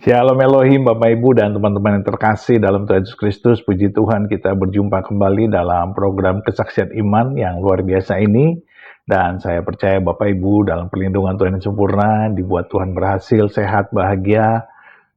Shalom Elohim, Bapak Ibu dan teman-teman yang terkasih dalam Tuhan Yesus Kristus. Puji Tuhan, kita berjumpa kembali dalam program Kesaksian Iman yang luar biasa ini. Dan saya percaya Bapak Ibu dalam perlindungan Tuhan yang sempurna, dibuat Tuhan berhasil, sehat, bahagia,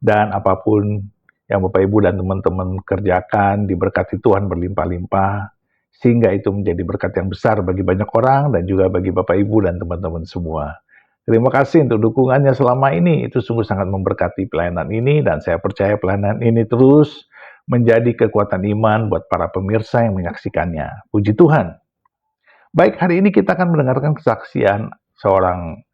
dan apapun yang Bapak Ibu dan teman-teman kerjakan, diberkati Tuhan berlimpah-limpah, sehingga itu menjadi berkat yang besar bagi banyak orang dan juga bagi Bapak Ibu dan teman-teman semua. Terima kasih untuk dukungannya selama ini, itu sungguh sangat memberkati pelayanan ini, dan saya percaya pelayanan ini terus menjadi kekuatan iman buat para pemirsa yang menyaksikannya. Puji Tuhan. Baik, hari ini kita akan mendengarkan kesaksian seorang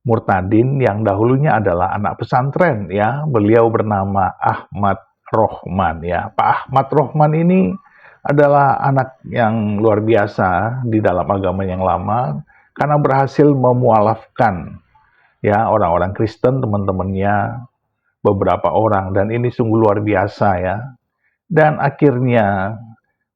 murtadin yang dahulunya adalah anak pesantren, ya. Beliau bernama Ahmad Rohman, ya. Pak Ahmad Rohman ini adalah anak yang luar biasa di dalam agama yang lama karena berhasil memualafkan, ya, orang-orang Kristen, teman-temannya, beberapa orang, dan ini sungguh luar biasa, ya. Dan akhirnya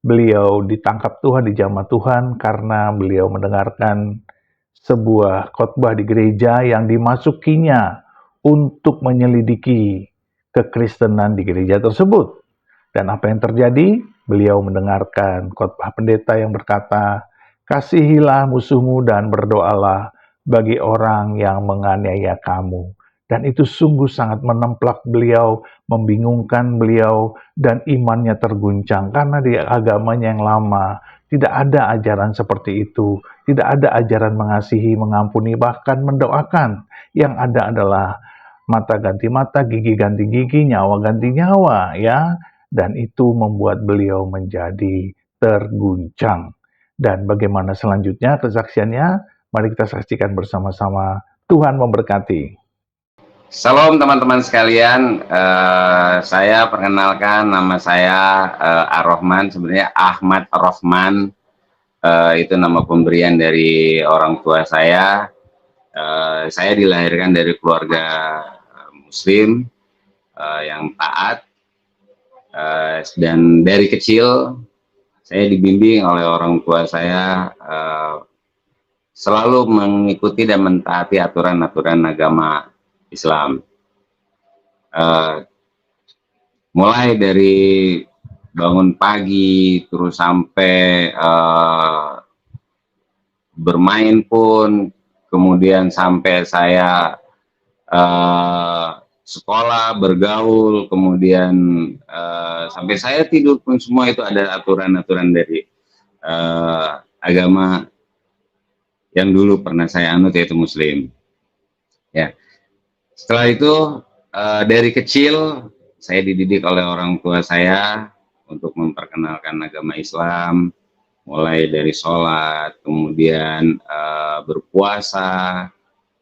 beliau ditangkap Tuhan, dijamah Tuhan karena beliau mendengarkan sebuah khotbah di gereja yang dimasukinya untuk menyelidiki kekristenan di gereja tersebut. Dan apa yang terjadi? Beliau mendengarkan khotbah pendeta yang berkata, "Kasihilah musuhmu dan berdoalah bagi orang yang menganiaya kamu." Dan itu sungguh sangat menemplak beliau, membingungkan beliau, dan imannya terguncang karena di agamanya yang lama tidak ada ajaran seperti itu. Tidak ada ajaran mengasihi, mengampuni, bahkan mendoakan. Yang ada adalah mata ganti mata, gigi ganti gigi, nyawa ganti nyawa, ya. Dan itu membuat beliau menjadi terguncang. Dan bagaimana selanjutnya kesaksiannya? Mari kita saksikan bersama-sama. Tuhan memberkati. Salam teman-teman sekalian, saya perkenalkan, nama saya Ar-Rohman, sebenarnya Ahmad Rohman, itu nama pemberian dari orang tua saya. Saya dilahirkan dari keluarga Muslim yang taat, dan dari kecil saya dibimbing oleh orang tua saya selalu mengikuti dan mentaati aturan-aturan agama Islam. Mulai dari bangun pagi terus sampai bermain pun, kemudian sampai saya sekolah, bergaul, kemudian sampai saya tidur pun, semua itu ada aturan-aturan dari agama yang dulu pernah saya anut, yaitu Muslim. Ya. Setelah itu dari kecil saya dididik oleh orang tua saya untuk memperkenalkan agama Islam, mulai dari sholat, kemudian berpuasa,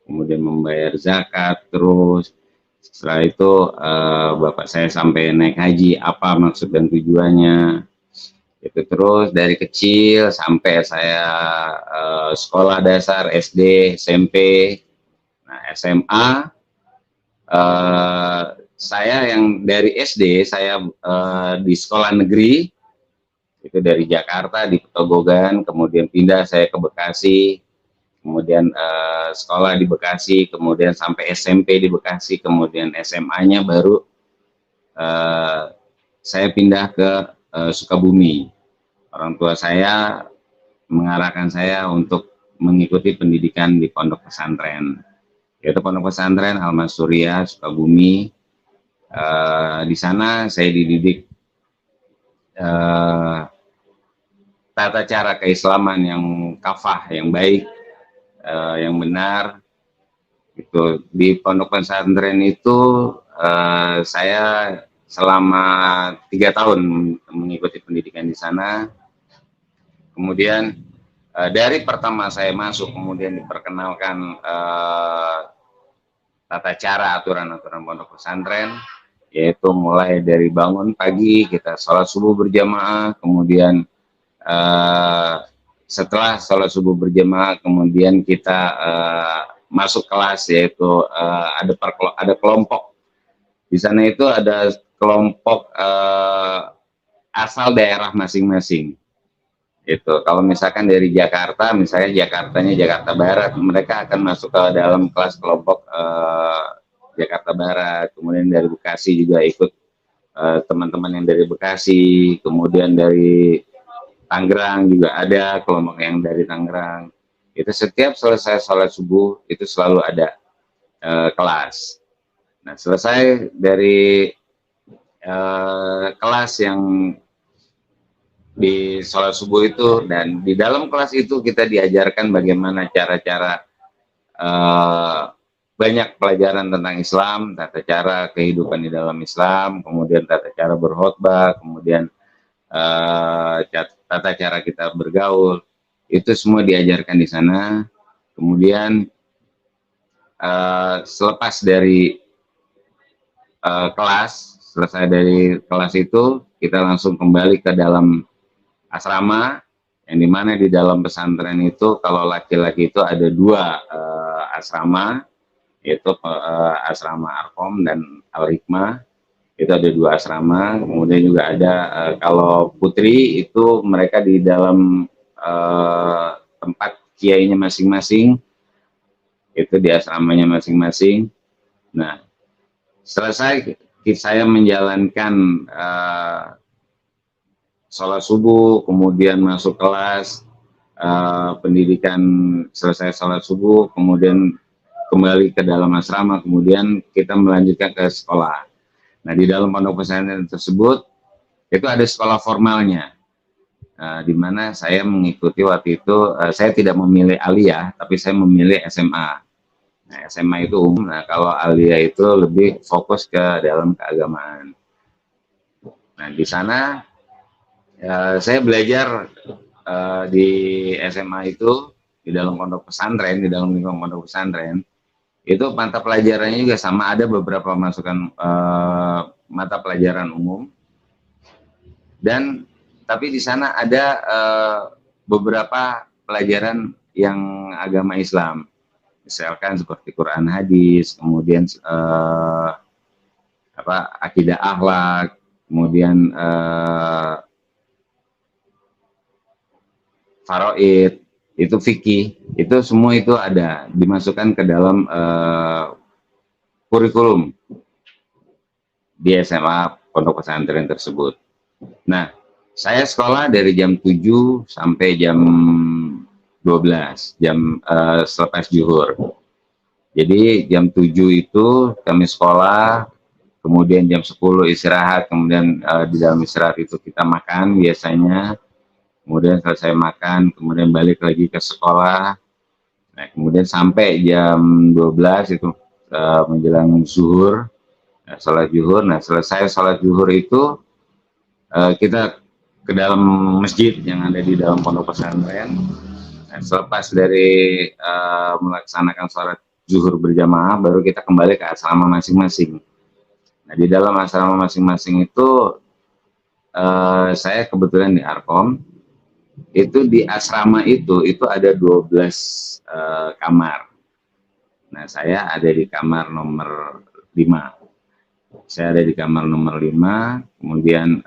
kemudian membayar zakat. Terus setelah itu bapak saya sampai naik haji, apa maksud dan tujuannya. Itu terus dari kecil sampai saya sekolah dasar, SD, SMP, nah SMA. Saya yang dari SD, saya di sekolah negeri, itu dari Jakarta, di Petogogan, kemudian pindah saya ke Bekasi, kemudian sekolah di Bekasi, kemudian sampai SMP di Bekasi, kemudian SMA-nya baru saya pindah ke Sukabumi. Orang tua saya mengarahkan saya untuk mengikuti pendidikan di pondok pesantren, yaitu Pondok Pesantren Al-Mansuriah Sukabumi. Di sana saya dididik tata cara keislaman yang kafah, yang baik, yang benar. Itu di Pondok Pesantren itu saya selama 3 tahun mengikuti pendidikan di sana. Kemudian dari pertama saya masuk, kemudian diperkenalkan tata cara, aturan-aturan pondok pesantren, yaitu mulai dari bangun pagi kita sholat subuh berjamaah, kemudian setelah sholat subuh berjamaah kemudian kita masuk kelas, yaitu ada kelompok di sana. Itu ada kelompok asal daerah masing-masing. Itu kalau misalkan dari Jakarta, misalnya Jakartanya Jakarta Barat, mereka akan masuk ke dalam kelas kelompok Jakarta Barat, kemudian dari Bekasi juga ikut teman-teman yang dari Bekasi, kemudian dari Tangerang juga ada kelompok yang dari Tangerang. Itu setiap selesai sholat subuh itu selalu ada kelas. Nah, selesai dari kelas yang di sholat subuh itu, dan di dalam kelas itu kita diajarkan bagaimana cara-cara banyak pelajaran tentang Islam, tata cara kehidupan di dalam Islam, kemudian tata cara berkhutbah, kemudian tata cara kita bergaul, itu semua diajarkan di sana. Kemudian selepas dari kelas, selesai dari kelas itu, kita langsung kembali ke dalam asrama, yang dimana di dalam pesantren itu kalau laki-laki itu ada dua asrama, yaitu asrama Arkom dan Al-Hikmah. Itu ada dua asrama. Kemudian juga ada kalau putri itu mereka di dalam tempat kiainya masing-masing, itu di asramanya masing-masing. Nah, selesai saya menjalankan sholat subuh, kemudian masuk kelas, pendidikan, selesai sholat subuh, kemudian kembali ke dalam asrama, kemudian kita melanjutkan ke sekolah. Nah, di dalam pondok pesantren tersebut itu ada sekolah formalnya, di mana saya mengikuti waktu itu, saya tidak memilih aliyah, tapi saya memilih SMA. Nah, SMA itu umum. Nah, kalau aliyah itu lebih fokus ke dalam keagamaan. Nah, di sana saya belajar di SMA itu, di dalam pondok pesantren, di dalam lingkungan pondok pesantren, itu mata pelajarannya juga sama, ada beberapa masukan mata pelajaran umum, dan tapi di sana ada beberapa pelajaran yang agama Islam, misalkan seperti Quran hadis, kemudian akidah akhlak, kemudian faraid, itu fikih, itu semua itu ada dimasukkan ke dalam kurikulum di SMA pondok pesantren tersebut. Nah, saya sekolah dari jam 7 sampai jam 12, jam selepas zuhur. Jadi jam 7 itu kami sekolah, kemudian jam 10 istirahat, kemudian di dalam istirahat itu kita makan biasanya, kemudian selesai makan, kemudian balik lagi ke sekolah. Nah, kemudian sampai jam 12 itu menjelang zuhur, sholat zuhur. Nah, selesai sholat zuhur itu kita ke dalam masjid yang ada di dalam pondok pesantren. Nah, selepas dari melaksanakan sholat zuhur berjamaah, baru kita kembali ke asrama masing-masing. Nah, di dalam asrama masing-masing itu saya kebetulan di Arkom. Itu di asrama itu ada 12 kamar. Nah, saya ada di kamar nomor 5. Saya ada di kamar nomor 5, kemudian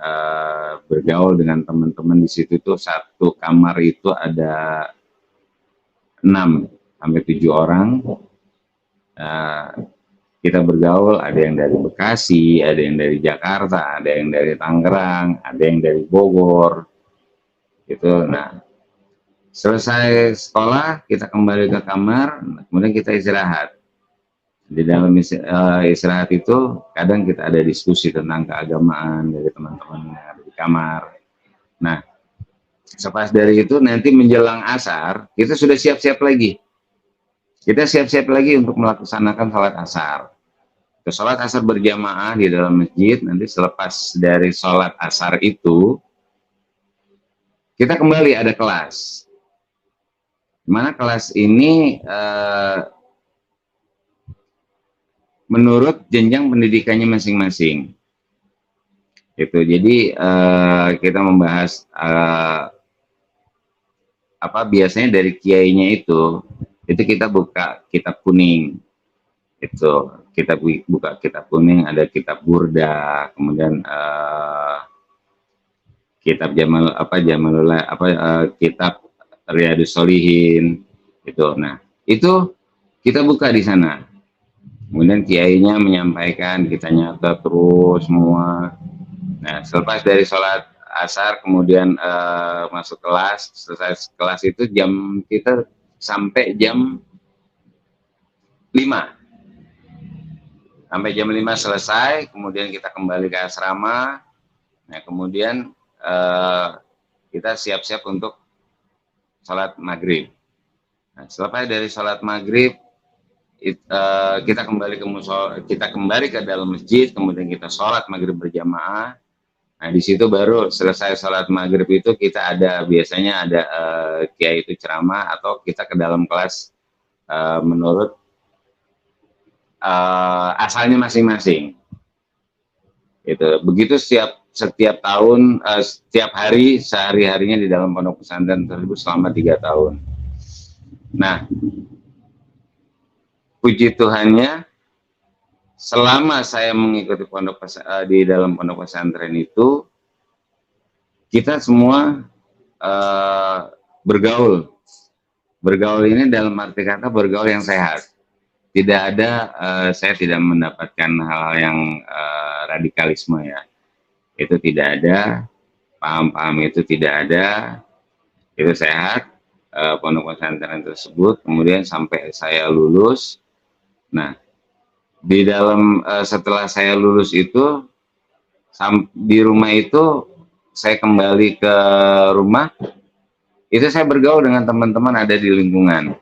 bergaul dengan teman-teman di situ tuh, satu kamar itu ada 6 sampai 7 orang. Kita bergaul, ada yang dari Bekasi, ada yang dari Jakarta, ada yang dari Tangerang, ada yang dari Bogor. Gitu. Nah, selesai sekolah kita kembali ke kamar, kemudian kita istirahat. Di dalam istirahat itu kadang kita ada diskusi tentang keagamaan dari teman-teman yang ada di kamar. Nah, selepas dari itu nanti menjelang asar kita sudah siap-siap lagi. Kita siap-siap lagi untuk melaksanakan sholat asar. Sholat asar berjamaah di dalam masjid. Nanti selepas dari sholat asar itu kita kembali ada kelas. Mana kelas ini menurut jenjang pendidikannya masing-masing. Itu jadi kita membahas biasanya dari kiainya itu kita buka kitab kuning. Itu kita buka kitab kuning, ada kitab Burda, kemudian kitab kitab Riyadus Shalihin itu. Nah, itu kita buka di sana. Kemudian kiainya menyampaikan, kita nyata terus semua. Nah, selepas dari sholat asar, kemudian masuk kelas. Selesai kelas itu jam kita sampai jam 5. Sampai jam 5 selesai, kemudian kita kembali ke asrama. Nah, kemudian kita siap-siap untuk sholat maghrib. Nah, selepas dari sholat maghrib, kita kembali ke musola, kita kembali ke dalam masjid, kemudian kita sholat maghrib berjamaah. Nah, di situ baru selesai sholat maghrib itu kita ada, biasanya ada kiai itu ceramah atau kita ke dalam kelas menurut asalnya masing-masing. Itu begitu setiap tahun, setiap hari, sehari-harinya di dalam pondok pesantren tersebut selama 3 tahun. Nah, puji Tuhannya, selama saya mengikuti di dalam pondok pesantren itu, kita semua bergaul. Bergaul ini dalam arti kata bergaul yang sehat. Tidak ada, saya tidak mendapatkan hal-hal yang radikalisme ya. Itu tidak ada, paham-paham itu tidak ada, itu sehat. Pondok pesantren tersebut, kemudian sampai saya lulus. Nah, di dalam setelah saya lulus itu, di rumah itu saya kembali ke rumah, itu saya bergaul dengan teman-teman ada di lingkungan.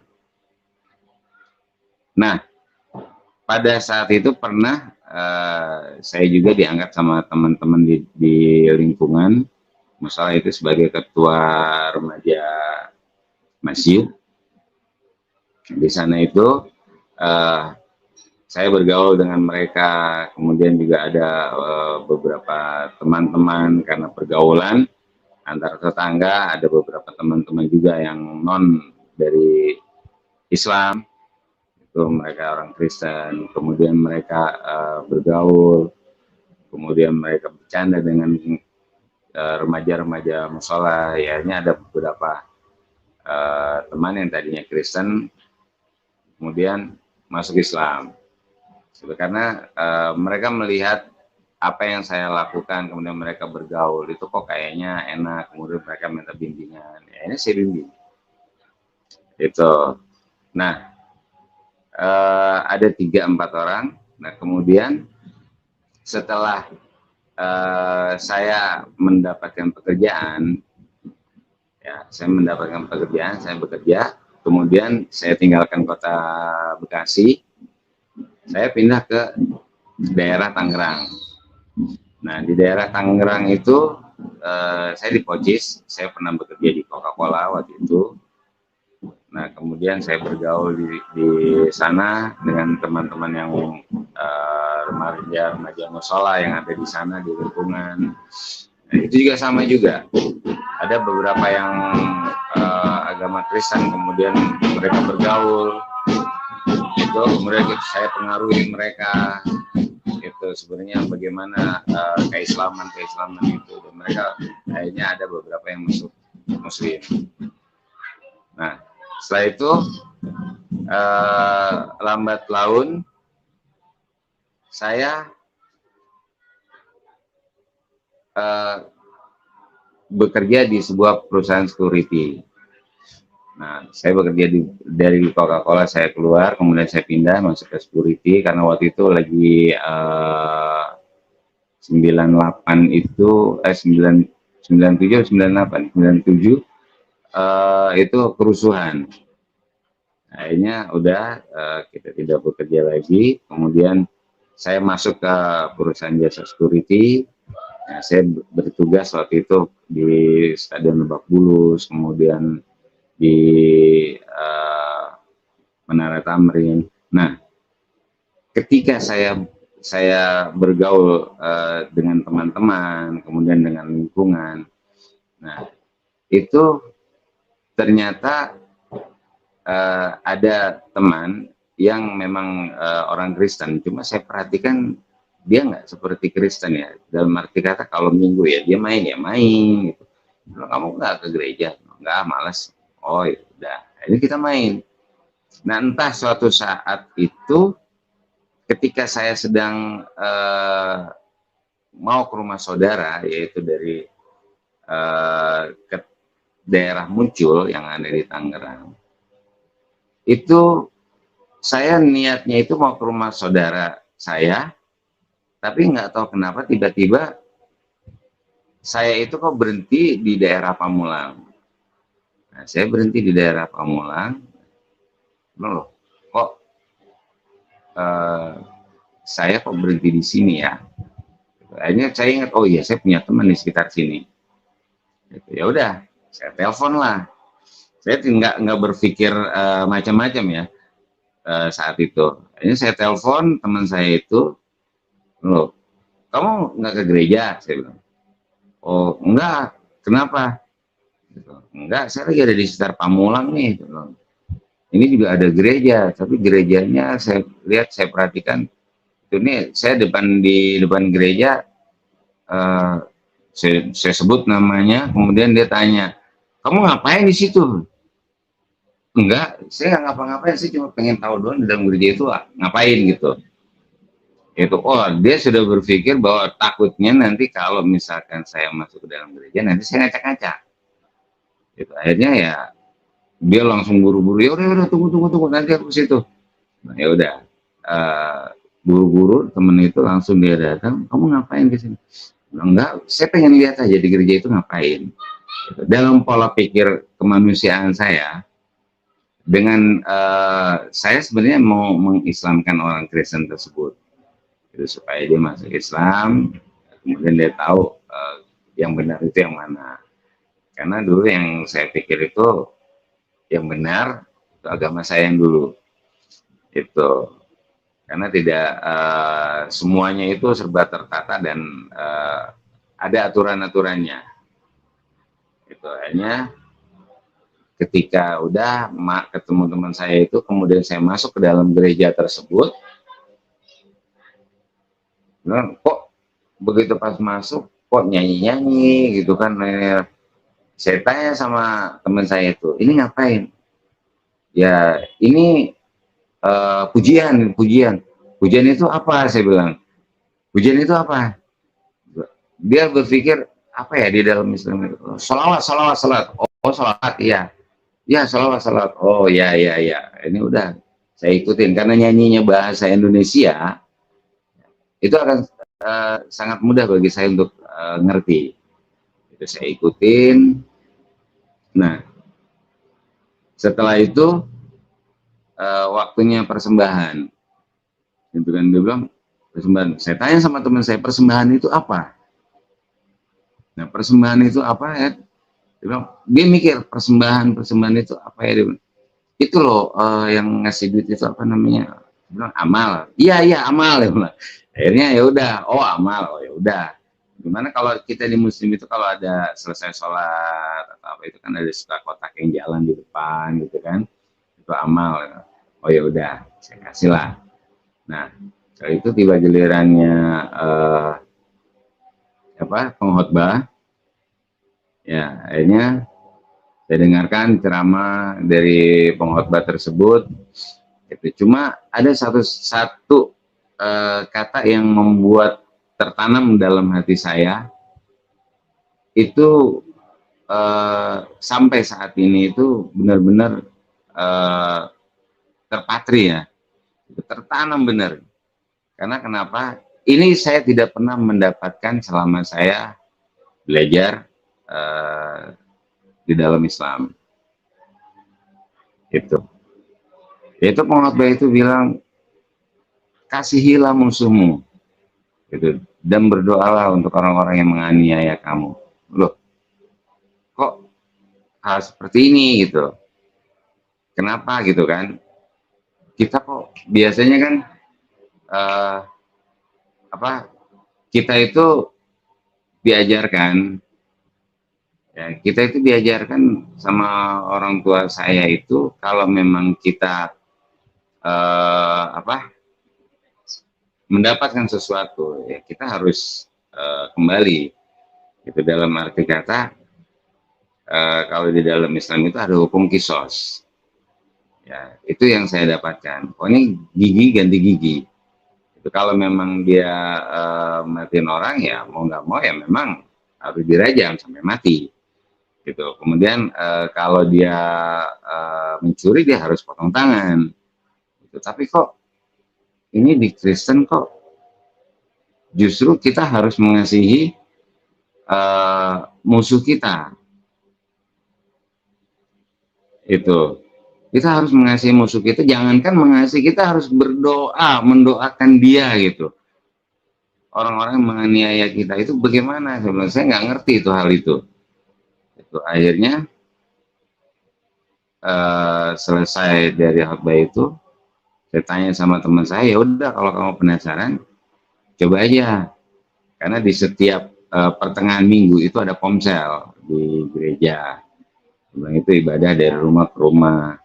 Nah, pada saat itu pernah saya juga diangkat sama teman-teman di lingkungan, masalah itu sebagai ketua remaja masjid. Di sana itu saya bergaul dengan mereka, kemudian juga ada beberapa teman-teman karena pergaulan antar tetangga, ada beberapa teman-teman juga yang non dari Islam, itu mereka orang Kristen, kemudian mereka bergaul, kemudian mereka bercanda dengan remaja-remaja musola. Ya, ini ada beberapa teman yang tadinya Kristen, kemudian masuk Islam. Karena mereka melihat apa yang saya lakukan, kemudian mereka bergaul, itu kok kayaknya enak, kemudian mereka minta bimbingan, ya ini saya bimbing. Itu. Nah, ada 3-4 orang. Nah, kemudian setelah saya mendapatkan pekerjaan, ya, saya bekerja, kemudian saya tinggalkan kota Bekasi, saya pindah ke daerah Tangerang. Nah, di daerah Tangerang itu saya di Pocis, saya pernah bekerja di Coca-Cola waktu itu. Nah, kemudian saya bergaul di sana dengan teman-teman yang remaja musola yang ada di sana di lingkungan. Nah, itu juga sama juga. Ada beberapa yang agama Kristen, kemudian mereka bergaul. Itu kemudian saya pengaruhi mereka. Itu sebenarnya bagaimana keislaman itu, dan mereka akhirnya ada beberapa yang masuk Muslim. Nah, setelah itu lambat laun saya bekerja di sebuah perusahaan security. Nah, saya bekerja dari Coca-Cola, saya keluar, kemudian saya pindah masuk ke security karena waktu itu lagi 98 itu 97 98 97 itu kerusuhan. Akhirnya udah kita tidak bekerja lagi. Kemudian saya masuk ke perusahaan jasa security. Nah, saya bertugas waktu itu di Stadion Lebak Bulus, kemudian di Menara Tamrin. Nah, ketika saya bergaul dengan teman-teman, kemudian dengan lingkungan, nah itu ternyata ada teman yang memang orang Kristen, cuma saya perhatikan dia nggak seperti Kristen ya, dalam arti kata kalau minggu ya dia main gitu. Kamu nggak ke gereja? Nggak, malas. Oh ya udah, ini kita main. Nah, entah suatu saat itu ketika saya sedang mau ke rumah saudara, yaitu dari ke daerah Muncul yang ada di Tangerang, itu saya niatnya itu mau ke rumah saudara saya, tapi nggak tahu kenapa tiba-tiba saya itu kok berhenti di daerah Pamulang. Nah, saya berhenti di daerah Pamulang, loh, kok saya kok berhenti di sini ya? Akhirnya saya ingat, oh iya saya punya teman di sekitar sini. Gitu. Ya udah, saya telepon lah. Saya nggak berpikir macam-macam ya saat itu. Akhirnya saya telepon teman saya itu, loh, kamu nggak ke gereja? Saya bilang, oh enggak, kenapa? Gitu. Enggak, saya lagi ada di sekitar Pamulang nih. Gitu. Ini juga ada gereja, tapi gerejanya saya lihat, saya perhatikan, itu nih saya di depan gereja, saya sebut namanya, kemudian dia tanya, kamu ngapain di situ? Enggak, saya nggak ngapa-ngapain sih, cuma pengen tahu doang di dalam gereja itu ngapain gitu. Itu, oh dia sudah berpikir bahwa takutnya nanti kalau misalkan saya masuk ke dalam gereja, nanti saya ngacak-ngacak. Gitu. Akhirnya ya dia langsung buru-buru, ya udah tunggu nanti aku ke situ. Nah, ya udah, buru-buru temen itu langsung dia datang, kamu ngapain ke sini? Enggak, saya pengen lihat aja di gereja itu ngapain. Gitu. Dalam pola pikir kemanusiaan saya, dengan saya sebenarnya mau mengislamkan orang Kristen tersebut, gitu, supaya dia masuk Islam, kemudian dia tahu yang benar itu yang mana. Karena dulu yang saya pikir itu yang benar itu agama saya yang dulu, itu karena tidak semuanya itu serba tertata dan ada aturan-aturannya. Itu hanya ketika udah ketemu teman saya itu, kemudian saya masuk ke dalam gereja tersebut, kok begitu pas masuk kok nyanyi-nyanyi gitu kan. Saya tanya sama teman saya itu, ini ngapain? Ya ini pujian itu apa? Saya bilang, pujian itu apa? Dia berpikir apa ya di dalam Islam itu? Salawat. Oh salawat, iya. Ya salawat. Oh ya. Ini udah saya ikutin karena nyanyinya bahasa Indonesia, itu akan sangat mudah bagi saya untuk ngerti. Itu saya ikutin. Nah, setelah itu waktunya persembahan. Itu kan dia bilang persembahan. Saya tanya sama teman saya, persembahan itu apa? Nah, persembahan itu apa ya? Dia mikir persembahan itu apa ya? Dia bilang, itu loh yang ngasih duit itu apa namanya? Dia bilang amal. Iya amal ya. Akhirnya ya udah, oh amal, oh ya udah. Gimana kalau kita di Muslim itu kalau ada selesai sholat atau apa itu kan ada suka kotak yang jalan di depan gitu kan, itu amal. Oh ya udah, saya kasih lah. Nah, kali itu tiba gilirannya pengkhotbah, ya akhirnya saya dengarkan ceramah dari pengkhotbah tersebut. Itu cuma ada satu kata yang membuat tertanam dalam hati saya, itu sampai saat ini itu benar-benar terpatri ya, tertanam benar. Karena kenapa? Ini saya tidak pernah mendapatkan selama saya belajar di dalam Islam. Itu pengkhotbah itu bilang, kasihilah musuhmu, gitu, dan berdoalah untuk orang-orang yang menganiaya kamu. Loh, kok hal seperti ini gitu? Kenapa gitu kan? Kita kok biasanya kan kita itu diajarkan, ya, kita itu diajarkan sama orang tua saya itu, kalau memang kita mendapatkan sesuatu, ya kita harus kembali. Itu dalam arti kata, kalau di dalam Islam itu ada hukum kisos. Ya, itu yang saya dapatkan. Oh ini gigi ganti gigi. Kalau memang dia matiin orang, ya mau nggak mau ya memang harus dirajam sampai mati gitu. Kemudian kalau dia mencuri, dia harus potong tangan gitu. Tapi kok ini di Kristen kok justru kita harus mengasihi musuh kita. Itu kita harus mengasihi musuh kita. Jangankan mengasihi, kita harus berdoa, mendoakan dia gitu. Orang-orang yang menganiaya kita itu bagaimana? Sebenarnya saya nggak ngerti itu hal itu. Itu akhirnya selesai dari khotbah itu, saya tanya sama teman saya, ya udah kalau kamu penasaran, coba aja. Karena di setiap pertengahan minggu itu ada komsel di gereja. Bilang itu ibadah dari rumah ke rumah.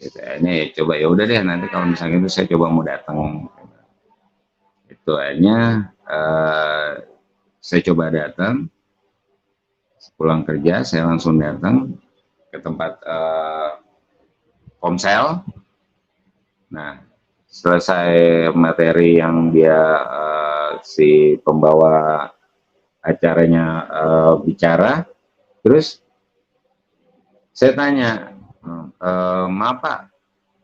Gitu. Akhirnya ya coba, ya udah deh, nanti kalau misalnya itu saya coba mau datang. Itu akhirnya saya coba datang. Pulang kerja saya langsung datang ke tempat komsel. Nah, selesai materi yang dia si pembawa acaranya bicara, terus saya tanya, maaf Pak,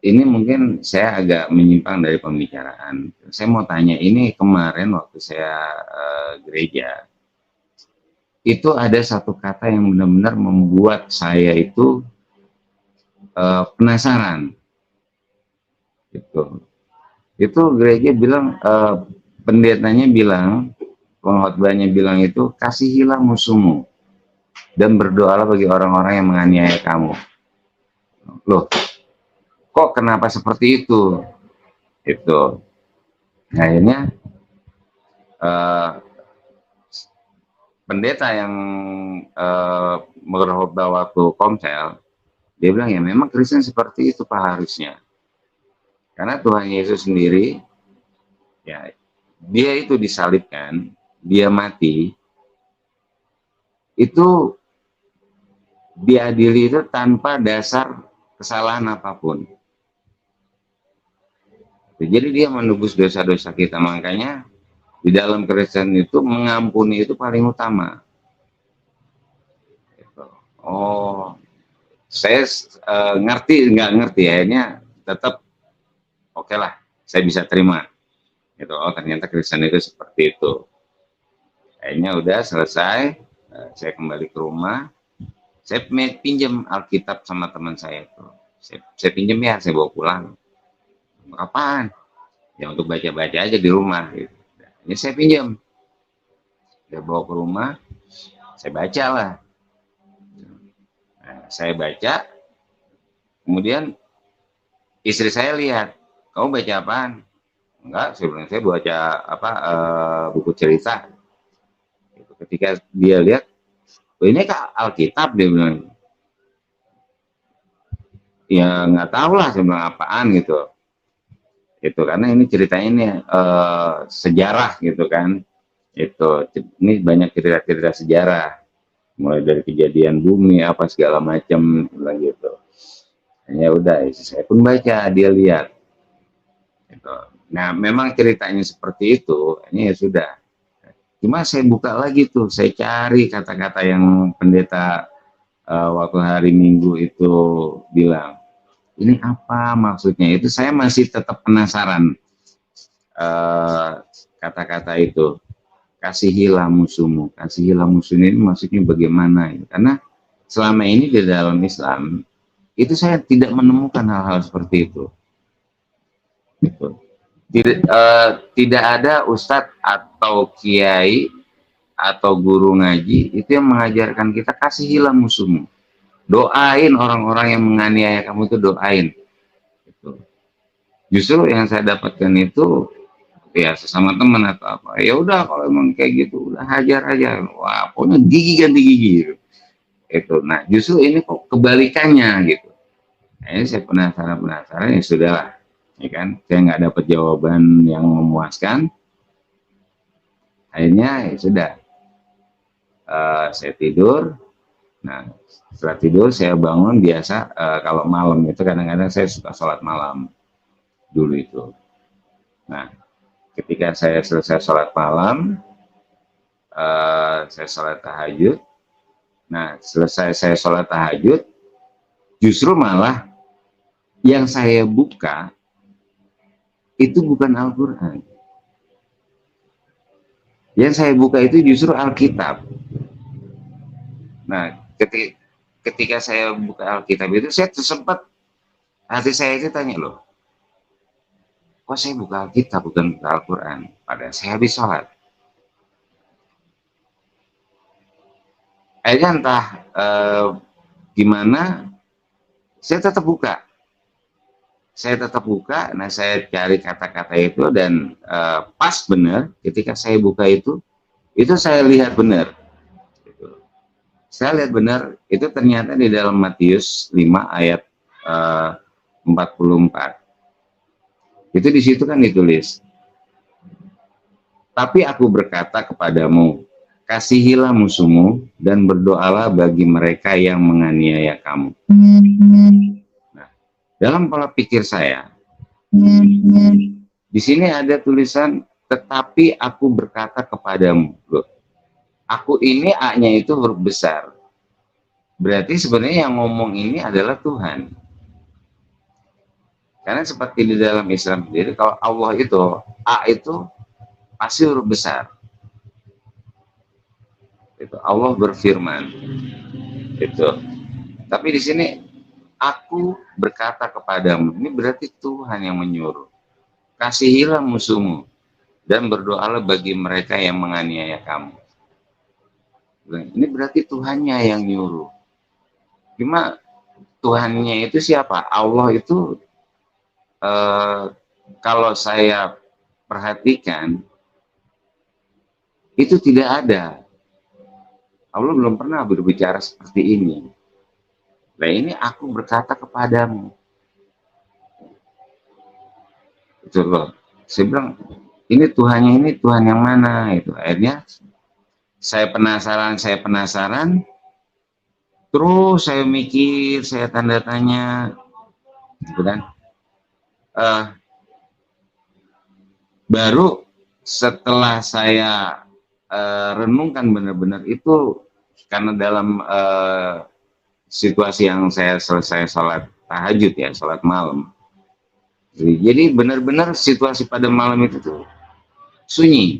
ini mungkin saya agak menyimpang dari pembicaraan. Saya mau tanya, ini kemarin waktu saya gereja, itu ada satu kata yang benar-benar membuat saya itu penasaran. Itu gereja bilang, pendetanya bilang, pengkhotbahnya bilang itu, kasihilah musuhmu dan berdoalah bagi orang-orang yang menganiaya kamu. Loh, kok kenapa seperti itu? Itu akhirnya pendeta yang berkhotbah waktu komsel, dia bilang ya memang Kristen seperti itu Pak harusnya. Karena Tuhan Yesus sendiri, ya dia itu disalibkan, dia mati, itu diadili itu tanpa dasar kesalahan apapun. Jadi dia menebus dosa-dosa kita, makanya di dalam Kristen itu mengampuni itu paling utama. Oh, saya nggak ngerti akhirnya tetap oke lah, saya bisa terima. Gitu. Oh ternyata Kristen itu seperti itu. Akhirnya udah selesai, saya kembali ke rumah. Saya pinjam Alkitab sama teman saya itu. Saya pinjam ya, saya bawa pulang. Kapan? Ya untuk baca-baca aja di rumah. Gitu. Ini saya pinjam. Saya bawa ke rumah, saya baca lah. Nah, saya baca, kemudian istri saya lihat, kamu baca apaan? Enggak, sebenarnya saya baca buku cerita. Ketika dia lihat, ini kak Alkitab, dia bilang, ya nggak tahu lah sebenarnya apaan gitu. Itu karena ini ceritanya ini sejarah gitu kan. Itu ini banyak cerita-cerita sejarah, mulai dari kejadian bumi apa segala macam gitu. Ya udah, saya pun baca, dia lihat. Gitu. Nah, memang ceritanya seperti itu, ini ya sudah. Cuma saya buka lagi tuh, saya cari kata-kata yang pendeta waktu hari Minggu itu bilang. Ini apa maksudnya? Itu saya masih tetap penasaran kata-kata itu. Kasihilah musuhmu. Kasihilah musuhmu ini maksudnya bagaimana? Karena selama ini di dalam Islam, itu saya tidak menemukan hal-hal seperti itu. Gitu. Tidak ada ustadz atau kiai atau guru ngaji itu yang mengajarkan kita kasihilah musuhmu. Doain orang-orang yang menganiaya kamu itu, doain. Gitu. Justru yang saya dapatkan itu ya sesama teman atau apa, ya udah kalau emang kayak gitu udah hajar aja, wah pokoknya gigi ganti gigi gitu. Itu. Nah justru ini kok kebalikannya gitu. Nah, ini saya penasaran ya sudahlah, ya kan, saya nggak dapat jawaban yang memuaskan. Akhirnya ya sudah, saya tidur. Nah setelah tidur saya bangun biasa, kalau malam itu kadang-kadang saya suka sholat malam dulu itu. Nah ketika saya selesai sholat malam, saya sholat tahajud. Nah, selesai saya sholat tahajud, justru malah yang saya buka itu bukan Al-Quran. Yang saya buka itu justru Alkitab. Nah, ketika saya buka Alkitab itu, saya sempat, hati saya itu tanya, loh, kok saya buka Alkitab bukan buka Al-Quran? Padahal saya habis sholat. Akhirnya entah gimana, saya tetap buka. Nah saya cari kata-kata itu, dan pas benar ketika saya buka itu saya lihat benar. Saya lihat benar, itu ternyata di dalam Matius 5 ayat 44. Itu di situ kan ditulis, tapi aku berkata kepadamu, kasihilah musuhmu dan berdoalah bagi mereka yang menganiaya kamu. Nah, dalam pola pikir saya, di sini ada tulisan, tetapi aku berkata kepadamu. Loh, aku ini A-nya itu huruf besar. Berarti sebenarnya yang ngomong ini adalah Tuhan. Karena seperti di dalam Islam sendiri, kalau Allah itu, A itu pasti huruf besar. Itu Allah berfirman. Itu. Tapi di sini aku berkata kepadamu, ini berarti Tuhan yang menyuruh. Kasihilah musuhmu dan berdoalah bagi mereka yang menganiaya kamu. Ini berarti Tuhannya yang nyuruh. Cuma Tuhannya itu siapa? Allah itu kalau saya perhatikan itu tidak ada. Allah belum pernah berbicara seperti ini. Nah ini aku berkata kepadamu. Itu loh. Saya bilang, ini Tuhan yang mana? Itu akhirnya saya penasaran. Terus saya mikir, saya tanda tanya, gitu kan. Baru setelah saya renungkan benar-benar itu, karena dalam situasi yang saya selesai sholat tahajud ya, sholat malam. Jadi benar-benar situasi pada malam itu tuh sunyi.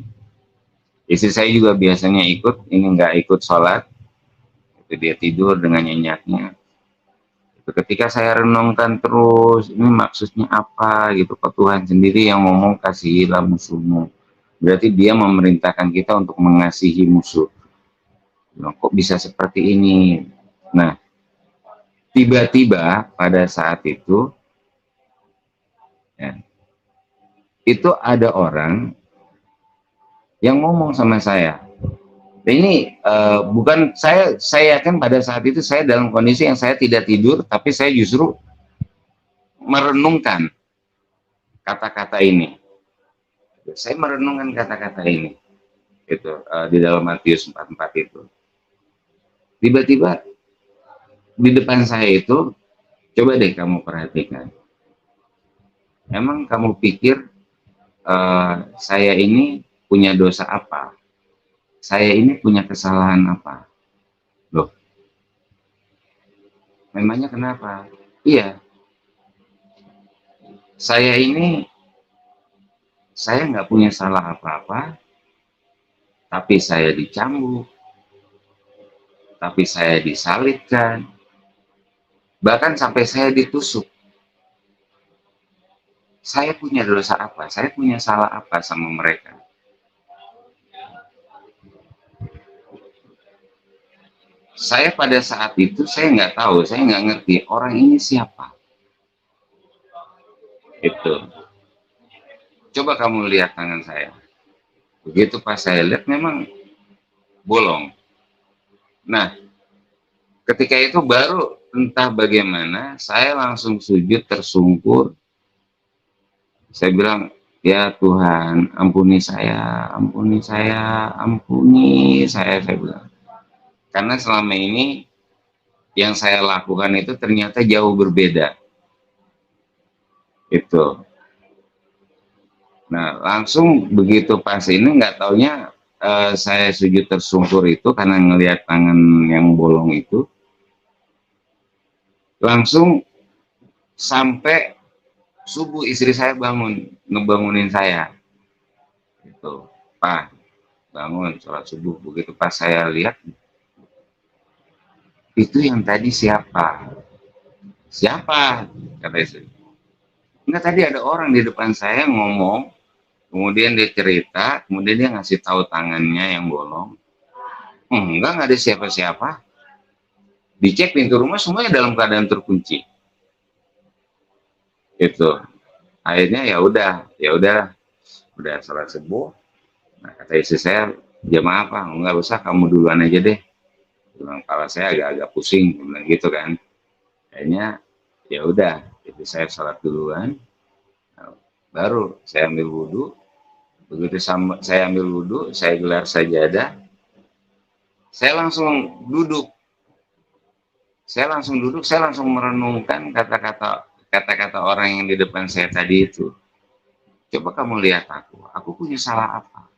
Istri saya juga biasanya ikut, ini nggak ikut sholat, itu dia tidur dengan nyenyaknya. Itu ketika saya renungkan terus, ini maksudnya apa gitu, ke Tuhan sendiri yang ngomong kasihilah musuhmu. Berarti dia memerintahkan kita untuk mengasihi musuh. Nah, kok bisa seperti ini? Nah, tiba-tiba pada saat itu, ya, itu ada orang yang ngomong sama saya. Ini bukan saya yakin pada saat itu saya dalam kondisi yang saya tidak tidur, tapi saya justru merenungkan kata-kata ini. Saya merenungkan kata-kata ini, itu di dalam Matius 44 itu. Tiba-tiba di depan saya itu, coba deh kamu perhatikan. Emang kamu pikir saya ini punya dosa apa? Saya ini punya kesalahan apa? Loh, memangnya kenapa? Iya, saya nggak punya salah apa-apa, tapi saya dicambuk, tapi saya disalibkan, bahkan sampai saya ditusuk. Saya punya dosa apa? Saya punya salah apa sama mereka? Saya pada saat itu saya nggak tahu, saya nggak ngerti orang ini siapa. Itu. Coba kamu lihat tangan saya. Begitu pas saya lihat memang bolong. Nah, ketika itu baru entah bagaimana saya langsung sujud tersungkur. Saya bilang, ya Tuhan, ampuni saya, saya bilang. Karena selama ini yang saya lakukan itu ternyata jauh berbeda. Itu. Nah, langsung begitu pas ini nggak taunya saya sujud tersungkur itu karena ngelihat tangan yang bolong itu, langsung sampai subuh istri saya ngebangunin saya. Itu, Pak, bangun sholat subuh. Begitu pas saya lihat, itu yang tadi siapa? Siapa? Kata istri. Enggak, tadi ada orang di depan saya ngomong, kemudian dia cerita, kemudian dia ngasih tahu tangannya yang bolong. Enggak ada siapa-siapa. Dicek pintu rumah semuanya dalam keadaan terkunci. Itu. Akhirnya udah sholat subuh. Nah, kata istri saya, jamaah apa? Enggak usah, kamu duluan aja deh. Bilang, kepala saya agak-agak pusing, bilang gitu kan. Akhirnya ya udah, jadi saya sholat duluan. Nah, baru saya ambil wudhu. Begitu saya ambil wudhu, saya gelar sajadah, saya langsung duduk. Saya langsung merenungkan kata-kata orang yang di depan saya tadi itu. Coba kamu lihat aku punya salah apa?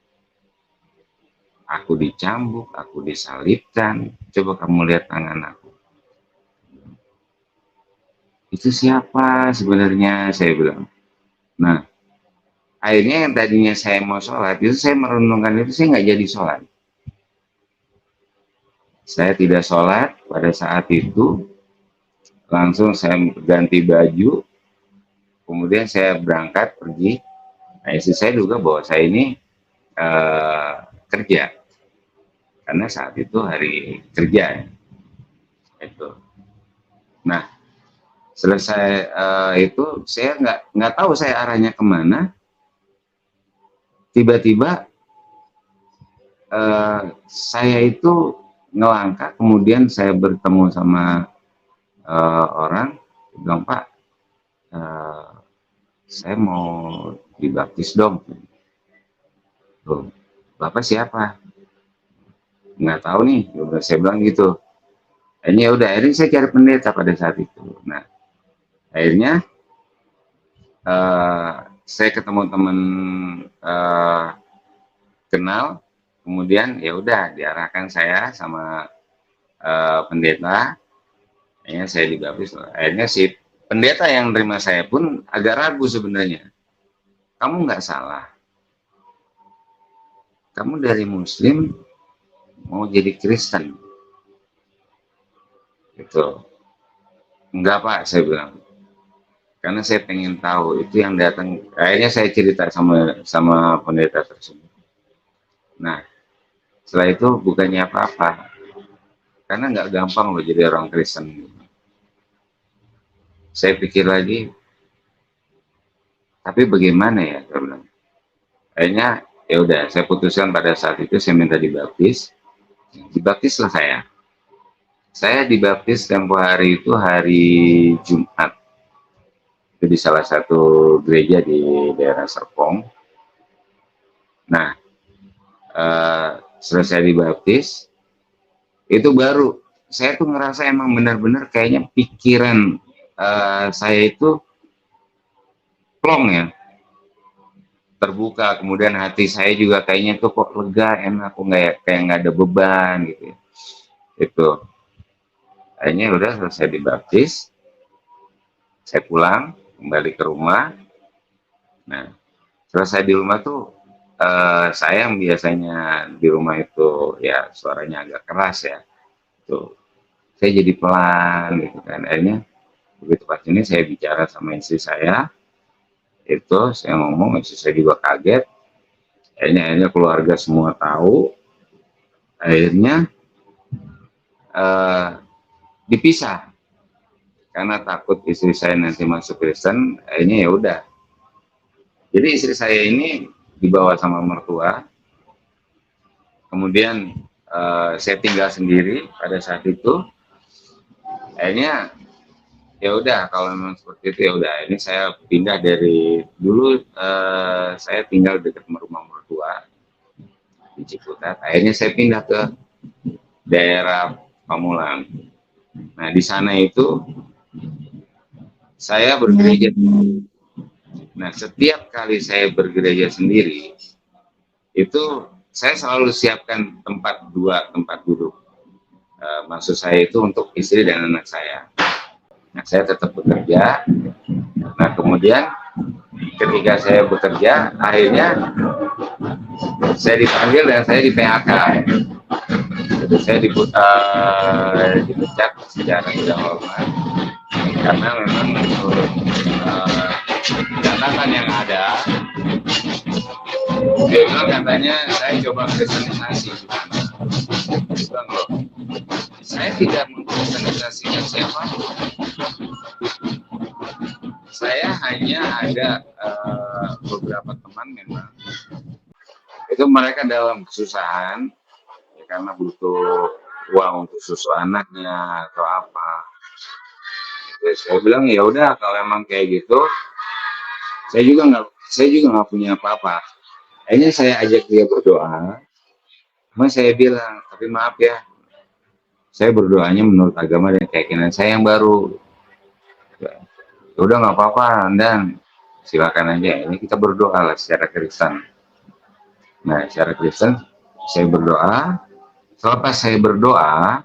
Aku dicambuk, aku disalibkan, coba kamu lihat tangan aku. Itu siapa sebenarnya, saya bilang. Nah, akhirnya yang tadinya saya mau sholat, itu saya merenungkan itu, saya nggak jadi sholat. Saya tidak sholat pada saat itu, langsung saya ganti baju, kemudian saya berangkat pergi. Nah, istri saya juga bahwa saya ini kerja, karena saat itu hari kerja. Itu. Nah, selesai itu saya nggak tahu saya arahnya kemana. Tiba-tiba saya itu ngelangkah, kemudian saya bertemu sama orang, bilang, Pak, saya mau dibaptis dong. Tuh, Bapak siapa? Nggak tahu nih, saya bilang gitu. Akhirnya saya cari pendeta pada saat itu. Nah, akhirnya saya ketemu teman kenal, kemudian ya udah diarahkan saya sama pendeta. Akhirnya saya dibaptis. Akhirnya si pendeta yang menerima saya pun agak ragu sebenarnya. Kamu nggak salah. Kamu dari Muslim mau jadi Kristen. Itu. Enggak, Pak, saya bilang. Karena saya pengen tahu itu yang datang. Akhirnya saya cerita sama pendeta tersebut. Nah, setelah itu bukannya apa-apa. Karena nggak gampang loh jadi orang Kristen. Saya pikir lagi, tapi bagaimana ya, saya bilang. Akhirnya ya udah, saya putuskan pada saat itu saya minta dibaptis. Dibaptislah saya. Saya dibaptis tempo hari itu hari Jumat. Itu di salah satu gereja di daerah Serpong. Nah, selesai dibaptis, itu baru saya tuh ngerasa emang benar-benar kayaknya pikiran saya itu plong ya, terbuka. Kemudian hati saya juga kayaknya tuh kok lega, enak, aku kayak nggak ada beban gitu ya. Itu akhirnya udah selesai dibaptis, saya pulang kembali ke rumah. Nah, selesai di rumah tuh saya yang biasanya di rumah itu ya suaranya agak keras ya, tuh saya jadi pelan gitu kan. Akhirnya begitu pas ini saya bicara sama istri saya, itu saya ngomong, istri saya juga kaget. Akhirnya keluarga semua tahu. Akhirnya dipisah karena takut istri saya nanti masuk Kristen. Akhirnya ya udah, jadi istri saya ini dibawa sama mertua, kemudian saya tinggal sendiri pada saat itu. Akhirnya ya udah, kalau memang seperti itu ya udah, ini saya pindah dari dulu saya tinggal dekat rumah mertua di Ciputat. Akhirnya saya pindah ke daerah Pamulang. Nah, di sana itu saya bergereja Nah, setiap kali saya bergereja sendiri, itu saya selalu siapkan dua tempat duduk. Maksud saya itu untuk istri dan anak saya. Nah, saya tetap bekerja. Nah, kemudian ketika saya bekerja, akhirnya saya dipanggil dan saya di PHK. Jadi saya dipecat secara tidak hormat karena memang menurut catatan yang ada, dia bilang katanya saya coba kristenisasi. Dia bilang, loh, saya tidak mengkristenisasikan siapa. Saya hanya ada beberapa teman memang itu mereka dalam kesusahan ya, karena butuh uang untuk susu anaknya atau apa. Terus saya bilang ya udah kalau emang kayak gitu, saya juga nggak punya apa-apa. Akhirnya saya ajak dia berdoa. Cuma saya bilang, tapi maaf ya, saya berdoanya menurut agama dan keyakinan saya yang baru. Ya udah nggak apa-apa, dan silakan aja. Ini kita berdoa lah secara Kristen. Nah, secara Kristen saya berdoa. Selepas saya berdoa,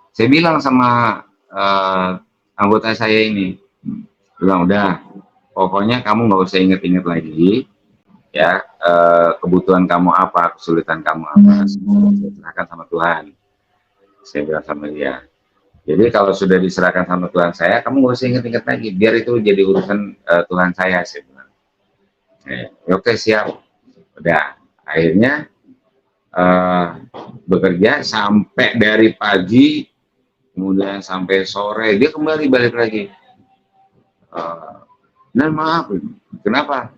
saya bilang sama anggota saya ini, bilang udah, pokoknya kamu nggak usah inget-inget lagi, ya kebutuhan kamu apa, kesulitan kamu apa, semua saya serahkan sama Tuhan. Saya bilang sama dia. Jadi kalau sudah diserahkan sama Tuhan saya, kamu nggak usah inget-inget lagi, biar itu jadi urusan Tuhan saya bilang. Oke siap. Udah, akhirnya bekerja sampai dari pagi, kemudian sampai sore, dia kembali balik lagi. Dan maaf, kenapa?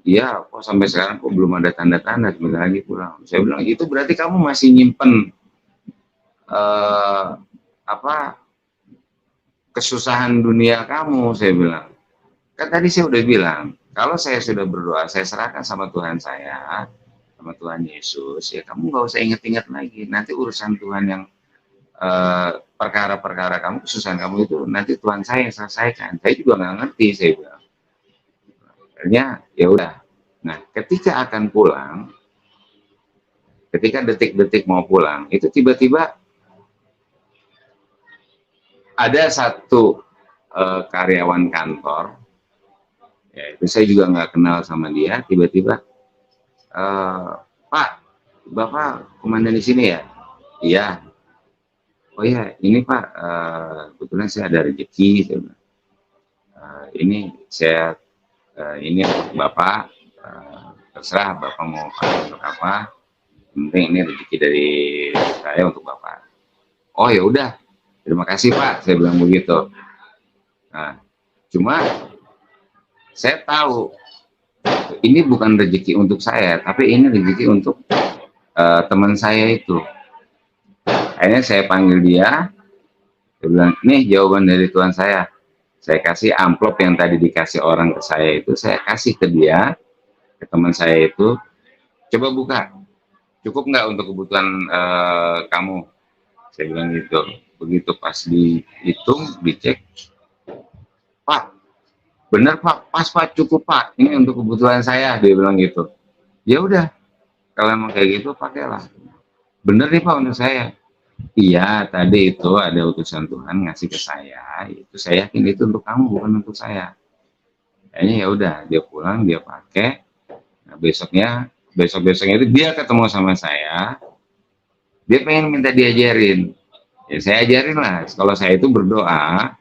Iya, kok sampai sekarang kok belum ada tanda-tanda sebentar lagi pulang. Saya bilang itu berarti kamu masih nyimpen apa kesusahan dunia kamu. Saya bilang, kan tadi saya udah bilang, kalau saya sudah berdoa, saya serahkan sama Tuhan saya, sama Tuhan Yesus, ya kamu nggak usah inget-inget lagi. Nanti urusan Tuhan yang perkara-perkara kamu, kesusahan kamu itu nanti Tuhan saya yang selesaikan. Saya juga nggak ngerti, saya bilang. Akhirnya ya udah. Nah, ketika akan pulang, ketika detik-detik mau pulang, itu tiba-tiba ada satu karyawan kantor, ya itu saya juga nggak kenal sama dia, tiba-tiba, Pak, Bapak komandan di sini ya? Iya. Oh ya, ini Pak, kebetulan saya ada rezeki. Ini saya ini Bapak, terserah Bapak mau pakai untuk apa. Yang penting ini rezeki dari saya untuk Bapak. Oh ya udah, terima kasih Pak, saya bilang begitu. Nah, cuma saya tahu ini bukan rezeki untuk saya, tapi ini rezeki untuk teman saya itu. Akhirnya saya panggil dia bilang, nih jawaban dari Tuhan saya. Saya kasih amplop yang tadi dikasih orang ke saya itu, saya kasih ke dia, ke teman saya itu, coba buka, cukup nggak untuk kebutuhan kamu? Saya bilang gitu. Begitu pas dihitung, dicek, Pak, benar Pak, pas Pak, cukup Pak, ini untuk kebutuhan saya, dia bilang gitu. Ya udah, kalau emang kayak gitu pakailah. Bener nih Pak untuk saya. Iya, tadi itu ada utusan Tuhan ngasih ke saya, itu saya yakin itu untuk kamu bukan untuk saya. Kayaknya ya udah, dia pulang, dia pakai. Nah, besok-besoknya itu dia ketemu sama saya, dia pengen minta diajarin. Ya saya ajarin lah, kalau saya itu berdoa,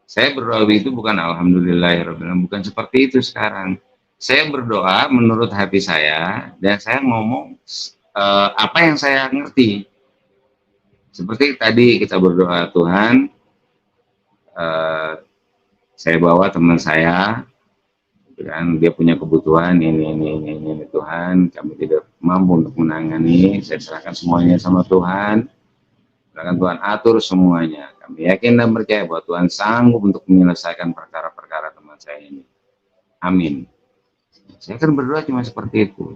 saya berdoa itu bukan alhamdulillahirrahmanirrahim, bukan seperti itu sekarang. Saya berdoa menurut hati saya, dan saya ngomong apa yang saya ngerti. Seperti tadi kita berdoa, Tuhan, saya bawa teman saya, dan dia punya kebutuhan ini Tuhan, kami tidak mampu untuk menangani, saya serahkan semuanya sama Tuhan. Silakan Tuhan atur semuanya. Kami yakin dan percaya bahwa Tuhan sanggup untuk menyelesaikan perkara-perkara teman saya ini. Amin. Saya kan berdoa cuma seperti itu.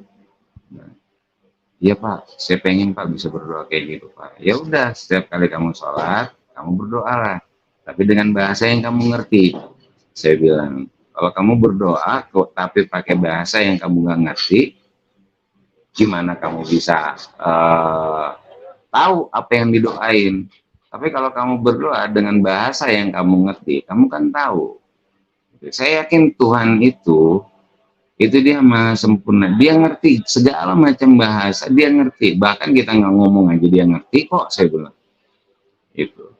Iya Pak, saya pengen Pak bisa berdoa kayak gitu Pak. Ya udah, setiap kali kamu sholat, kamu berdoalah. Tapi dengan bahasa yang kamu ngerti. Saya bilang, kalau kamu berdoa kok tapi pakai bahasa yang kamu nggak ngerti, gimana kamu bisa tahu apa yang didoain? Tapi kalau kamu berdoa dengan bahasa yang kamu ngerti, kamu kan tahu. Saya yakin Tuhan itu dia maha sempurna. Dia ngerti segala macam bahasa, dia ngerti. Bahkan kita nggak ngomong aja dia ngerti kok, saya bilang. Itu.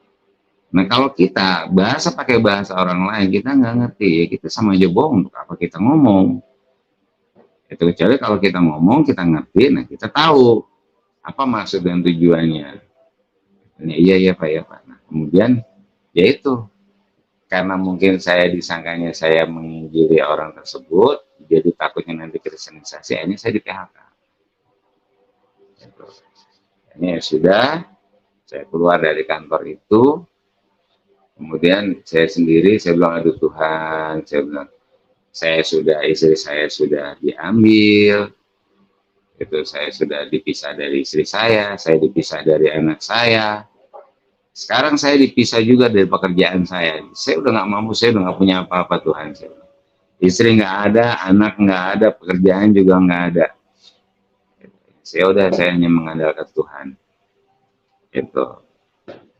Nah kalau kita pakai bahasa orang lain, kita nggak ngerti, ya kita sama aja bohong. Untuk apa kita ngomong? Itu kecuali kalau kita ngomong, kita ngerti, nah kita tahu apa maksud dan tujuannya. Iya iya Pak ya Pak. Nah, kemudian ya itu karena mungkin saya disangkanya saya menginjili orang tersebut, jadi takutnya nanti kristenisasi, akhirnya saya di PHK. Gitu. Ini ya sudah, saya keluar dari kantor itu, kemudian saya sendiri, saya bilang, aduh Tuhan, saya bilang, istri saya sudah diambil, itu saya sudah dipisah dari istri saya dipisah dari anak saya, sekarang saya dipisah juga dari pekerjaan saya udah nggak mampu, saya udah nggak punya apa-apa Tuhan, istri nggak ada, anak nggak ada, pekerjaan juga nggak ada, saya hanya mengandalkan Tuhan. Itu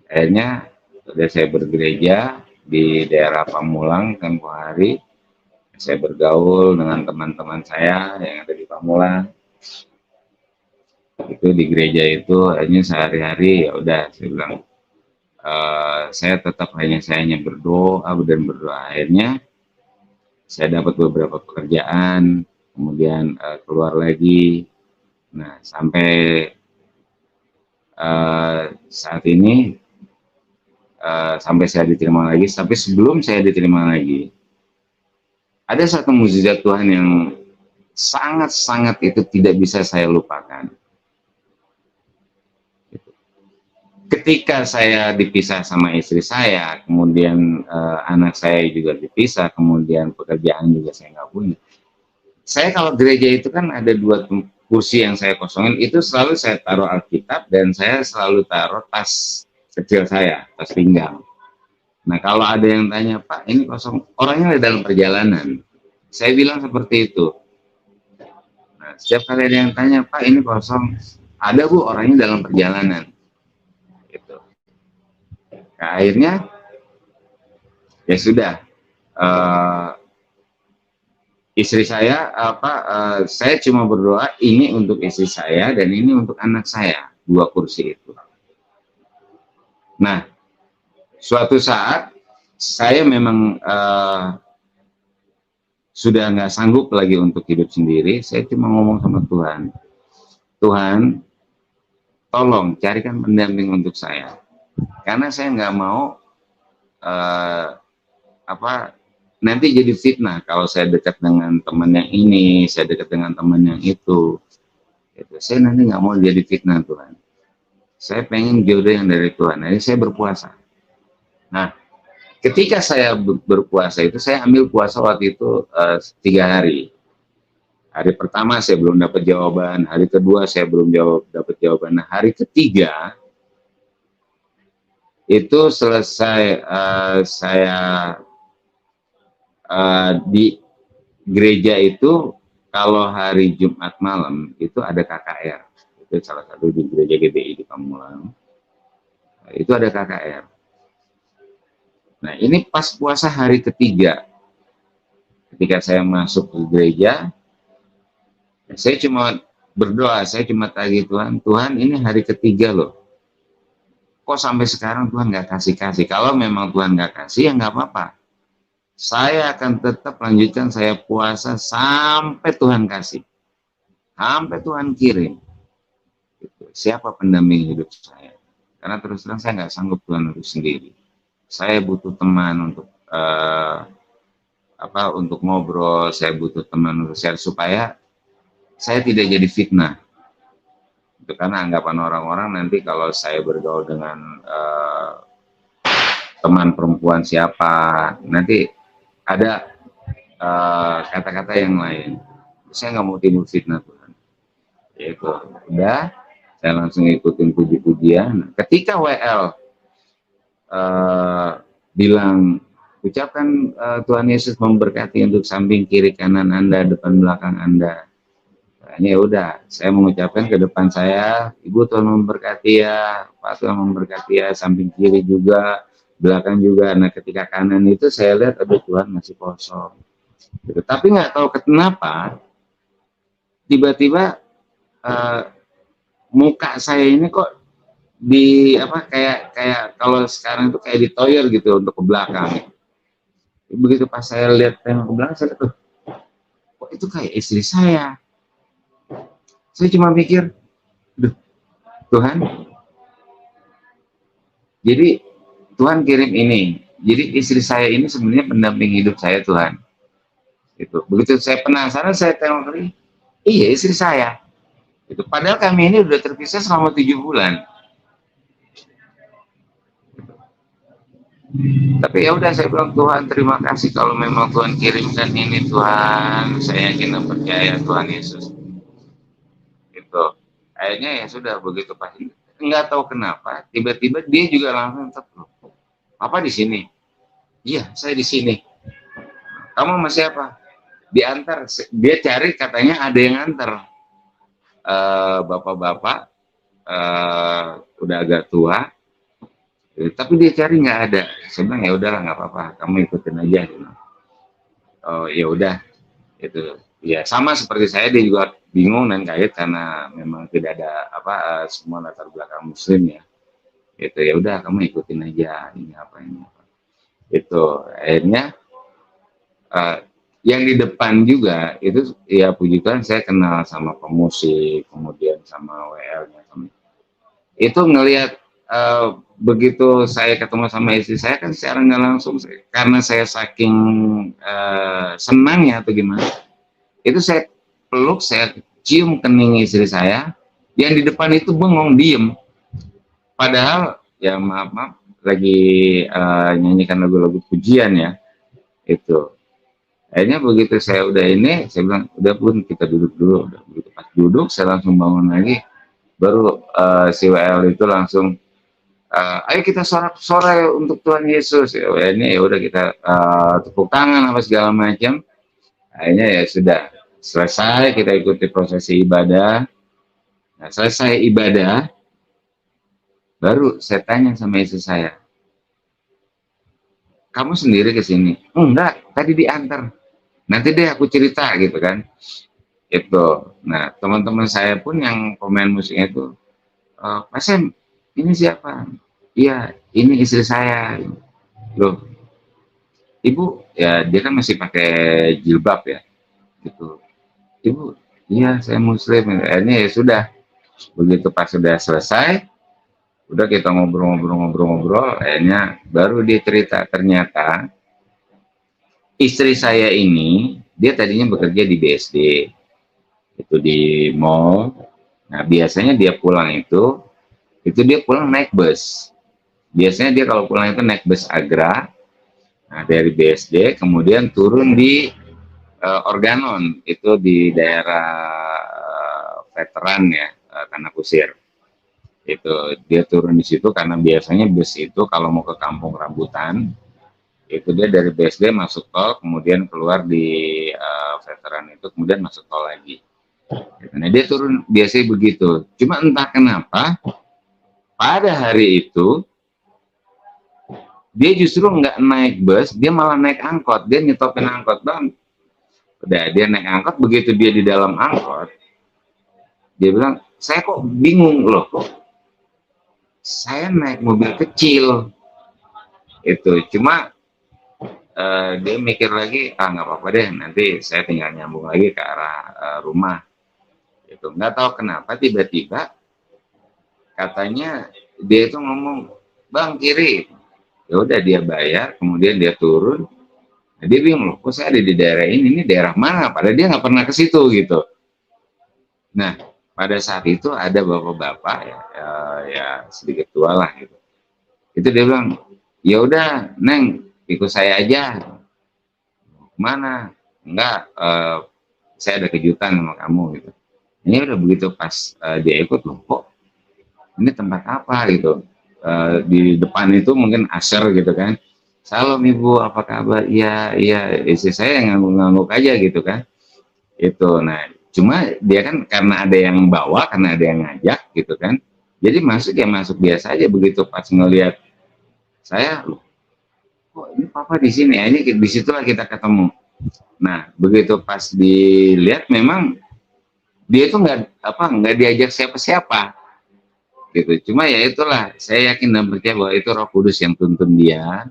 akhirnya udah saya bergereja di daerah Pamulang tempo hari, saya bergaul dengan teman-teman saya yang ada di Pamulang. Itu di gereja itu akhirnya sehari-hari ya udah saya bilang saya tetap saya hanya berdoa dan berdoa. Akhirnya saya dapat beberapa pekerjaan, kemudian keluar lagi. Nah sampai saat ini sampai saya diterima lagi. Tapi sebelum saya diterima lagi, ada satu mukjizat Tuhan yang sangat-sangat itu tidak bisa saya lupakan. Ketika saya dipisah sama istri saya, kemudian anak saya juga dipisah, kemudian pekerjaan juga saya nggak punya. Saya kalau gereja itu kan ada 2 kursi yang saya kosongin, itu selalu saya taruh Alkitab dan saya selalu taruh tas kecil saya, tas pinggang. Nah kalau ada yang tanya, Pak ini kosong, orangnya ada dalam perjalanan. Saya bilang seperti itu. Nah, setiap kali ada yang tanya, Pak ini kosong, ada Bu, orangnya dalam perjalanan. Gitu. Nah, akhirnya ya sudah, istri saya saya cuma berdoa ini untuk istri saya dan ini untuk anak saya, 2 kursi itu. Nah suatu saat saya memang sudah nggak sanggup lagi untuk hidup sendiri. Saya cuma ngomong sama Tuhan, Tuhan tolong carikan pendamping untuk saya, karena saya nggak mau nanti jadi fitnah kalau saya dekat dengan teman yang ini, saya dekat dengan teman yang itu. Saya nanti nggak mau jadi fitnah Tuhan. Saya pengen jodoh yang dari Tuhan. Jadi saya berpuasa. Nah, ketika saya berpuasa itu, saya ambil puasa waktu itu 3 hari. Hari pertama saya belum dapat jawaban, hari kedua saya belum dapat jawaban. Nah, hari ketiga itu selesai saya di gereja itu, kalau hari Jumat malam itu ada KKR. Itu salah satu di gereja GBI di Pamulang. Itu ada KKR. Nah, ini pas puasa hari ketiga. Ketika saya masuk ke gereja, saya cuma berdoa, saya cuma tagih Tuhan, Tuhan ini hari ketiga loh. Kok sampai sekarang Tuhan nggak kasih-kasih? Kalau memang Tuhan nggak kasih, ya nggak apa-apa. Saya akan tetap lanjutkan saya puasa sampai Tuhan kasih. Sampai Tuhan kirim. Siapa pendamping hidup saya? Karena terus terang saya nggak sanggup Tuhan untuk sendiri. Saya butuh teman untuk untuk ngobrol, saya butuh teman untuk share supaya saya tidak jadi fitnah. Itu karena anggapan orang-orang nanti kalau saya bergaul dengan teman perempuan siapa, nanti ada kata-kata yang lain. Saya nggak mau timbul fitnah Tuhan. Yaitu udah, saya langsung ikutin puji-pujian. Ketika WL bilang ucapkan Tuhan Yesus memberkati untuk samping kiri kanan Anda, depan belakang Anda. Hanya ya udah, saya mengucapkan ke depan saya, Ibu Tuhan memberkati ya, Pak Tuhan memberkati ya, samping kiri juga, belakang juga. Nah ketika kanan itu saya lihat ada Tuhan masih kosong. Gitu. Tapi nggak tahu kenapa tiba-tiba muka saya ini kok di apa kayak kayak kalau sekarang itu kayak ditoyor gitu untuk ke belakang. Begitu pas saya lihat tengok ke belakang, saya lihat, kok itu kayak istri saya. Saya cuma mikir, duh, Tuhan, jadi Tuhan kirim ini. Jadi istri saya ini sebenarnya pendamping hidup saya, Tuhan. Itu. Begitu saya penasaran, saya tengok lagi, iya istri saya. Itu. Padahal kami ini udah terpisah selama 7 bulan. Tapi ya udah saya bilang, Tuhan terima kasih kalau memang Tuhan kirimkan ini, Tuhan. Saya yakin dan percaya Tuhan Yesus. Gitu. Akhirnya ya sudah begitu Pak. Nggak tahu kenapa tiba-tiba dia juga langsung tetap, apa di sini? Iya, saya di sini. Kamu sama siapa? Diantar. Dia cari katanya ada yang antar. Bapak-bapak udah agak tua, tapi dia cari nggak ada. Saya bilang ya udahlah nggak apa-apa, kamu ikutin aja. Oh ya udah, itu ya sama seperti saya, dia juga bingung dan kaget karena memang tidak ada apa semua latar belakang Muslim ya. Itu ya udah kamu ikutin aja ini apa. Itu akhirnya yang di depan juga itu ya puji Tuhan saya kenal sama pemusik, kemudian sama WL-nya. Itu ngelihat begitu saya ketemu sama istri saya kan secara nggak langsung, karena saya saking senangnya atau gimana, itu saya peluk, saya cium kening istri saya, yang di depan itu bengong diem, padahal ya maaf lagi nyanyikan lagu-lagu pujian ya. Itu akhirnya begitu saya udah ini, saya bilang udah pun kita duduk dulu. Udah begitu pas duduk saya langsung bangun lagi, baru si WL itu langsung ayo kita sorak-sorai untuk Tuhan Yesus. Ya ini ya udah kita tepuk tangan apa segala macam. Akhirnya ya sudah selesai, kita ikuti prosesi ibadah. Nah, selesai ibadah, baru saya tanya sama istri saya, kamu sendiri ke sini? Enggak, tadi diantar. Nanti deh aku cerita gitu kan. Itu. Nah, teman-teman saya pun yang pemain musiknya itu, Pak Sam, ini siapa? Iya, ini istri saya. Loh, Ibu, ya dia kan masih pakai jilbab ya. Gitu. Ibu, iya saya Muslim. Akhirnya ya sudah. Begitu pas sudah selesai, udah kita ngobrol-ngobrol, akhirnya baru dia cerita ternyata istri saya ini dia tadinya bekerja di BSD, itu di mall. Nah biasanya dia pulang itu dia pulang naik bus. Biasanya dia kalau pulang itu naik bus Agra, nah dari BSD kemudian turun di Organon, itu di daerah veteran ya, Tanah Kusir. Itu dia turun di situ karena biasanya bus itu kalau mau ke Kampung Rambutan itu dia dari BSD masuk tol, kemudian keluar di veteran itu, kemudian masuk tol lagi. Nah dia turun biasanya begitu. Cuma entah kenapa pada hari itu dia justru nggak naik bus, dia malah naik angkot. Dia nyetopin angkot, Bang. Udah dia naik angkot, begitu dia di dalam angkot, dia bilang, saya kok bingung loh, kok saya naik mobil kecil. Itu cuma dia mikir lagi, nggak apa-apa deh, nanti saya tinggal nyambung lagi ke arah rumah. Itu nggak tahu kenapa tiba-tiba katanya dia itu ngomong, Bang kiri. Ya udah dia bayar, kemudian dia turun. Nah, dia bingung loh, kok saya ada di daerah ini daerah mana? Padahal dia nggak pernah ke situ gitu. Nah pada saat itu ada bapak-bapak ya sedikit tua lah gitu. Itu dia bilang, ya udah Neng ikut saya aja. Mana? Enggak, saya ada kejutan sama kamu gitu. Ini udah begitu pas dia ikut loh, kok ini tempat apa gitu. Di depan itu mungkin Asher gitu kan. salam ibu, apa kabar? Iya, iya, istri saya ngangguk-ngangguk aja gitu kan. Itu, nah, cuma dia kan karena ada yang bawa, karena ada yang ngajak gitu kan. Jadi masuk ya masuk biasa aja, begitu pas ngelihat saya, loh, kok ini papa di sini? Ini di situlah kita ketemu. Nah, begitu pas dilihat memang dia itu nggak diajak siapa-siapa gitu. Cuma ya itulah, saya yakin dan percaya bahwa itu Roh Kudus yang tuntun dia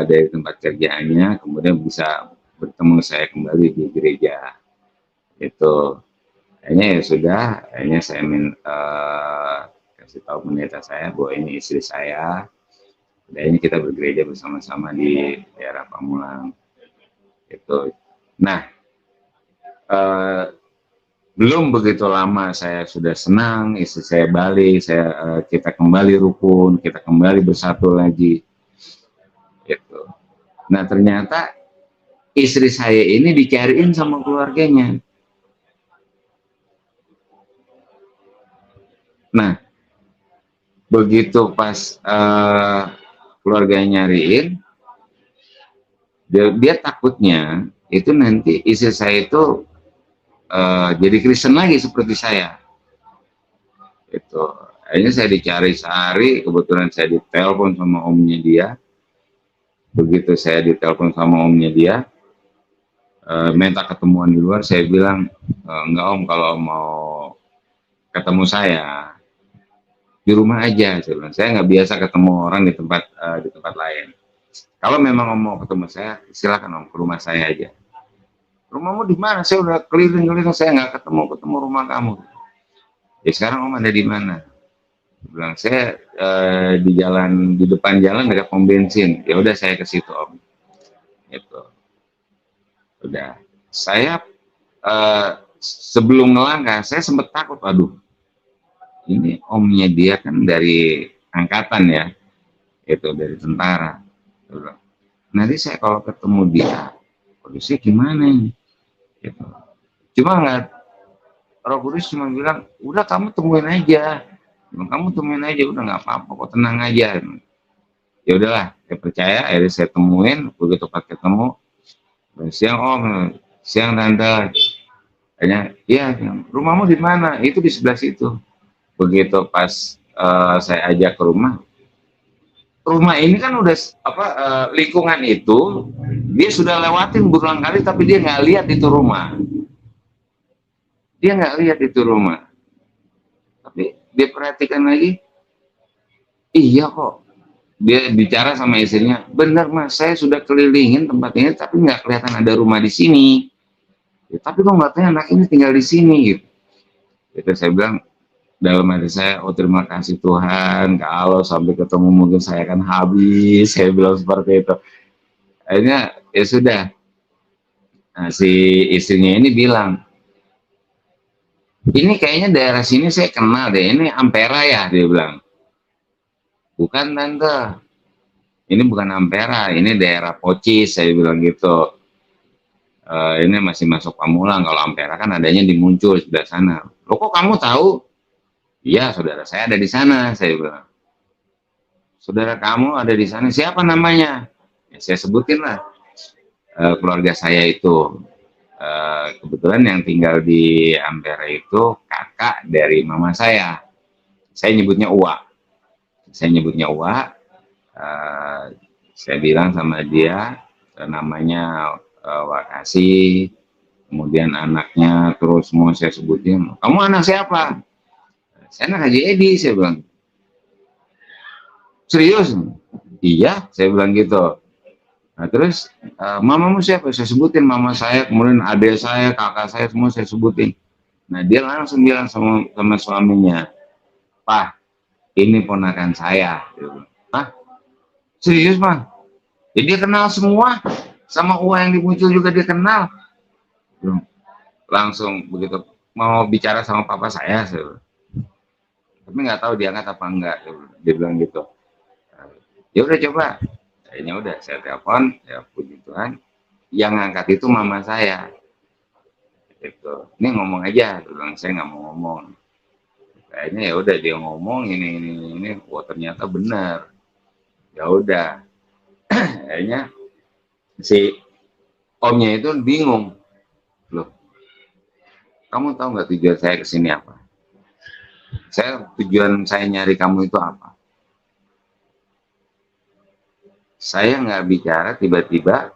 dari tempat kerjaannya, kemudian bisa bertemu saya kembali di gereja. Itu akhirnya ya sudah, akhirnya saya kasih tahu pendeta saya bahwa ini istri saya. Dan ini kita bergereja bersama-sama di daerah Pamulang. Itu. Nah, eh, belum begitu lama saya sudah senang, istri saya balik, kita kembali rukun, kita kembali bersatu lagi. Gitu. Nah, ternyata istri saya ini dicariin sama keluarganya. Nah, begitu pas keluarganya nyariin, dia takutnya itu nanti istri saya itu jadi Kristen lagi seperti saya. Itu akhirnya saya dicari-cari, kebetulan saya ditelepon sama omnya dia. Begitu saya ditelepon sama omnya dia, minta ketemuan di luar, saya bilang enggak om, kalau mau ketemu saya di rumah aja. Saya bilang, saya nggak biasa ketemu orang di tempat lain. Kalau memang om mau ketemu saya, silakan om ke rumah saya aja. Rumahmu di mana? Saya udah keliling-keliling, saya nggak ketemu rumah kamu. Ya sekarang om ada di mana? Bilang saya di depan jalan dekat pom bensin. Ya udah saya ke situ om. Itu udah. Saya sebelum ngelangkah saya sempat takut. Aduh, ini omnya dia kan dari angkatan ya, itu dari tentara. Nanti saya kalau ketemu dia, kondisi gimana ini? Gitu. Cuma nggak, Roh Kudus cuma bilang, udah kamu temuin aja, kamu temuin aja, udah nggak apa-apa, kok tenang aja. Ya udahlah, saya percaya, akhirnya saya temuin, begitu pas ketemu, siang om, siang tante, hanya, iya, rumahmu di mana? Itu di sebelah situ. Begitu pas saya ajak ke rumah ini kan udah lingkungan itu dia sudah lewatin berulang kali, tapi dia nggak lihat itu rumah. Dia nggak lihat itu rumah. Tapi dia perhatikan lagi, iya kok. Dia bicara sama istrinya, benar mas, saya sudah kelilingin tempat ini, tapi nggak kelihatan ada rumah di sini. Ya, tapi kok nggak tahu anak ini tinggal di sini gitu. Itu saya bilang dalam hati saya, oh terima kasih Tuhan, kalau sampai ketemu mungkin saya akan habis. Saya bilang seperti itu. Akhirnya ya sudah. Nah, si istrinya ini bilang, ini kayaknya daerah sini saya kenal deh, ini Ampera ya, dia bilang. Bukan tante, ini bukan Ampera, ini daerah Pocis, saya bilang gitu. Ini masih masuk Pamulang, kalau Ampera kan adanya di Muncul sebelah sana. Loh kok kamu tahu? Iya, saudara saya ada di sana, saya bilang. Saudara kamu ada di sana, siapa namanya? Ya, saya sebutin lah keluarga saya itu. Kebetulan yang tinggal di Ampera itu kakak dari mama saya. Saya nyebutnya Uwa. Uh, saya bilang sama dia, namanya Wakasi, kemudian anaknya, terus mau saya sebutin, kamu anak siapa? Saya anak Haji Edi, saya bilang. Serius? Iya, saya bilang gitu. Nah terus mamamu siapa? Saya sebutin mama saya, kemudian adik saya, kakak saya, semua saya sebutin. Nah dia langsung bilang sama suaminya, Pak, ini ponakan saya. Hah? Serius mah? Ya, dia kenal semua, sama uang yang dimuncul juga dia kenal. Langsung begitu mau bicara sama papa saya tapi nggak tahu diangkat apa enggak. Dia bilang gitu. Ya udah coba. Akhirnya udah saya telepon, ya puji Tuhan, yang ngangkat itu mama saya. Itu, ini ngomong aja, bilang saya nggak mau ngomong. Kayaknya ya udah dia ngomong ini, wah ternyata benar. Ya udah, Akhirnya si omnya itu bingung, loh, kamu tahu nggak tujuan saya kesini apa? Tujuan saya nyari kamu itu apa? Saya nggak bicara, tiba-tiba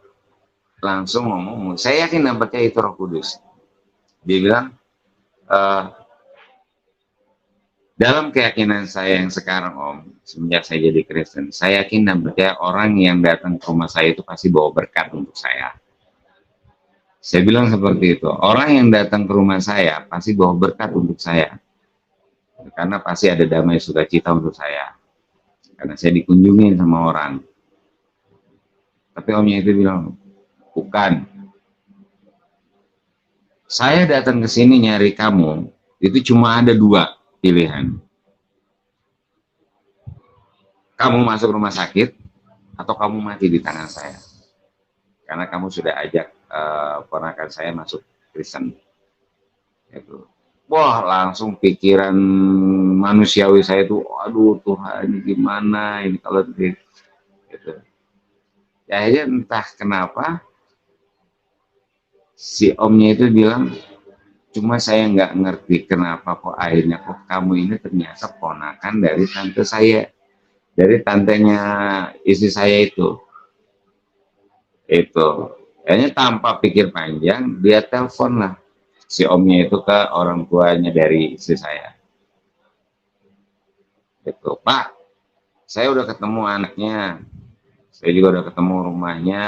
langsung ngomong, saya yakin nampaknya itu Roh Kudus. Dia bilang, dalam keyakinan saya yang sekarang Om, semenjak saya jadi Kristen, saya yakin dan percaya orang yang datang ke rumah saya itu pasti bawa berkat untuk saya. Saya bilang seperti itu, orang yang datang ke rumah saya pasti bawa berkat untuk saya. Karena pasti ada damai sukacita untuk saya. Karena saya dikunjungi sama orang. Tapi omnya itu bilang, bukan. Saya datang ke sini nyari kamu, itu cuma ada dua pilihan. Kamu masuk rumah sakit, atau kamu mati di tangan saya. Karena kamu sudah ajak ponakan saya masuk Kristen. Itu. Wah, langsung pikiran manusiawi saya itu, aduh Tuhan, ini gimana ini kalau gitu. Ya akhirnya entah kenapa si omnya itu bilang, cuma saya nggak ngerti kenapa kok akhirnya kok kamu ini ternyata ponakan dari tante saya, dari tantenya istri saya itu. Kayaknya tanpa pikir panjang dia telepon lah si omnya itu ke orang tuanya dari istri saya. Itu, Pak, saya udah ketemu anaknya, saya juga udah ketemu rumahnya,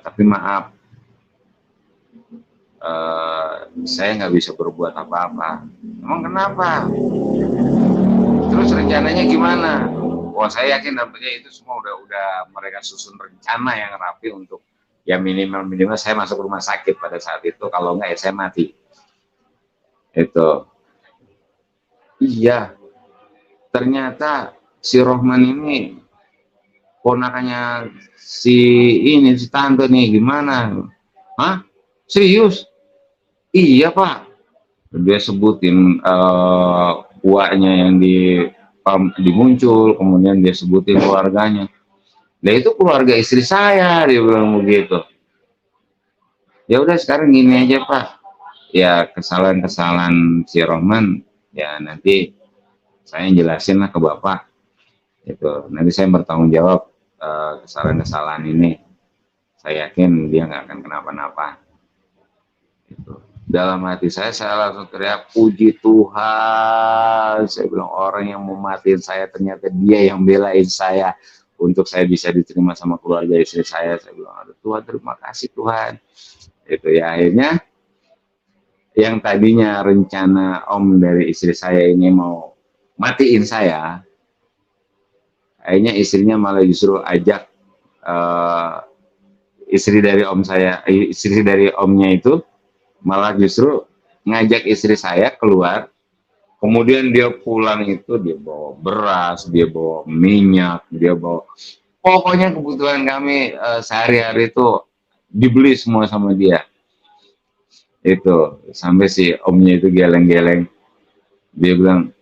tapi maaf, saya nggak bisa berbuat apa-apa. Emang kenapa? Terus rencananya gimana? Wah, saya yakin nampaknya itu semua udah mereka susun rencana yang rapi untuk ya minimal saya masuk rumah sakit pada saat itu, kalau enggak ya saya mati. Itu. Iya. Ternyata si Rohman ini ponakannya si tante nih, gimana? Hah? Serius? Iya, Pak. Dia sebutin uaknya yang dimuncul, kemudian dia sebutin keluarganya. Nah itu keluarga istri saya, dia bilang begitu. Ya udah sekarang gini aja Pak, ya kesalahan-kesalahan si Rohman, ya nanti saya jelasin lah ke Bapak. Itu nanti saya bertanggung jawab kesalahan-kesalahan ini. Saya yakin dia nggak akan kenapa-napa. Itu. Dalam hati saya langsung teriak, puji Tuhan. Saya bilang, orang yang mau matiin saya ternyata dia yang belain saya untuk saya bisa diterima sama keluarga istri saya. Saya bilang, aduh Tuhan, terima kasih Tuhan. Itu ya, akhirnya yang tadinya rencana om dari istri saya ini mau matiin saya, akhirnya istrinya malah justru ajak istri dari omnya itu malah justru ngajak istri saya keluar. Kemudian dia pulang itu dia bawa beras, dia bawa minyak, dia bawa pokoknya kebutuhan kami sehari-hari itu dibeli semua sama dia. Itu sampai si omnya itu geleng-geleng, dia bilang,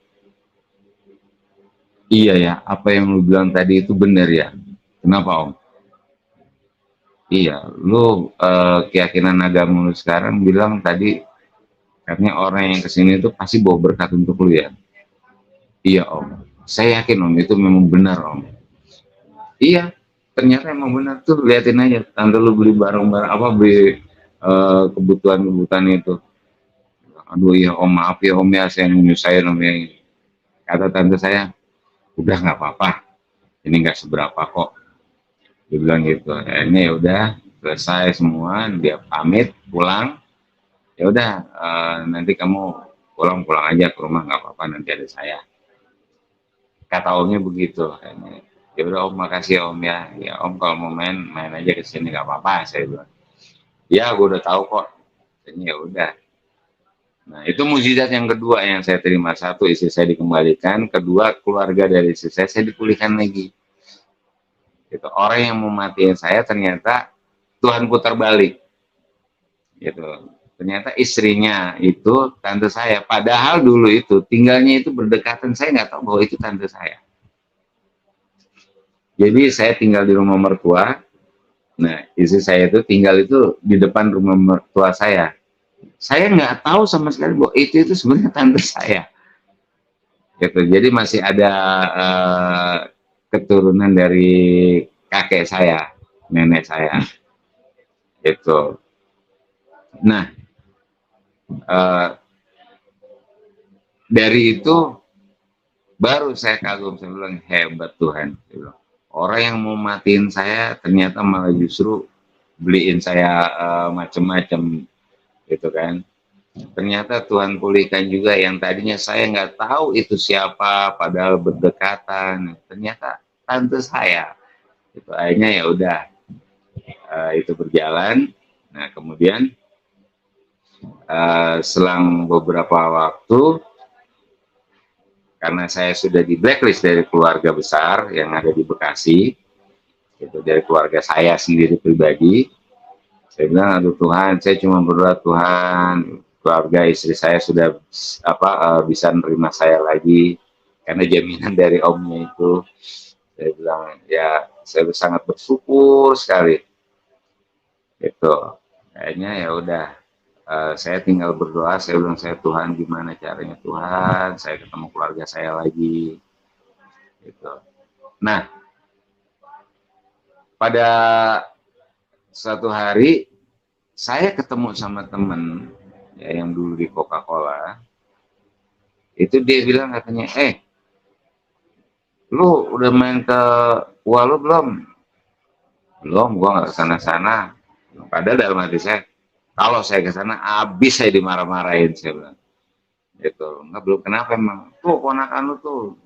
iya ya, apa yang lu bilang tadi itu benar ya. Kenapa om? Iya, lu keyakinan agama lu sekarang bilang tadi katanya orang yang kesini itu pasti bawa berkat untuk lu ya. Iya om, saya yakin om itu memang benar om. Iya, ternyata emang benar tuh, liatin aja tante lu beli barang-barang apa, beli kebutuhan-kebutuhan itu. Aduh ya om, maaf ya om ya, saya menyusahin om ya. Kata tante saya, udah nggak apa-apa, ini nggak seberapa kok. Dia bilang gitu. Akhirnya ya udah selesai semua, dia pamit pulang. Ya udah nanti kamu pulang aja ke rumah, nggak apa-apa, nanti ada saya. Kata omnya begitu. Ya udah om, makasih om ya. Ya om kalau mau main aja ke sini, nggak apa-apa, saya bilang. Ya gue udah tahu kok. Ya udah. Nah itu mukjizat yang kedua yang saya terima. Satu, istri saya dikembalikan. Kedua, keluarga dari istri saya dipulihkan lagi. Gitu. Orang yang mau matiin saya ternyata Tuhan putar balik. Gitu. Ternyata istrinya itu tante saya. Padahal dulu itu tinggalnya itu berdekatan, saya nggak tahu bahwa itu tante saya. Jadi saya tinggal di rumah mertua. Nah, istri saya itu tinggal itu di depan rumah mertua saya. Saya nggak tahu sama sekali bahwa itu sebenarnya tante saya. Gitu. Jadi masih ada keturunan dari kakek saya, nenek saya. Itu. Nah, eh, dari itu baru saya kagum, saya bilang hebat Tuhan. Saya bilang, orang yang mau matiin saya ternyata malah justru beliin saya macem-macem gitu kan. Ternyata Tuhan pulihkan juga yang tadinya saya nggak tahu itu siapa, padahal berdekatan. Ternyata tante saya. Itu akhirnya ya udah itu berjalan. Nah kemudian selang beberapa waktu, karena saya sudah di blacklist dari keluarga besar yang ada di Bekasi, itu dari keluarga saya sendiri pribadi, saya bilang aduh Tuhan, saya cuma berdoa Tuhan, keluarga istri saya sudah bisa menerima saya lagi, karena jaminan dari omnya itu. Saya bilang ya saya sangat bersyukur sekali. Itu kayaknya ya udah. Saya tinggal berdoa, saya bilang saya Tuhan gimana caranya Tuhan, saya ketemu keluarga saya lagi. Gitu. Nah, pada suatu hari saya ketemu sama temen ya, yang dulu di Coca-Cola, itu dia bilang katanya, lu udah main ke gua lu belum? Belum, gua nggak kesana-sana. Padahal dalam hati saya, kalau saya kesana, abis saya dimarah-marahin, saya bilang. Gitu. Nggak, belum, kenapa emang? Tuh, ponakan lu tuh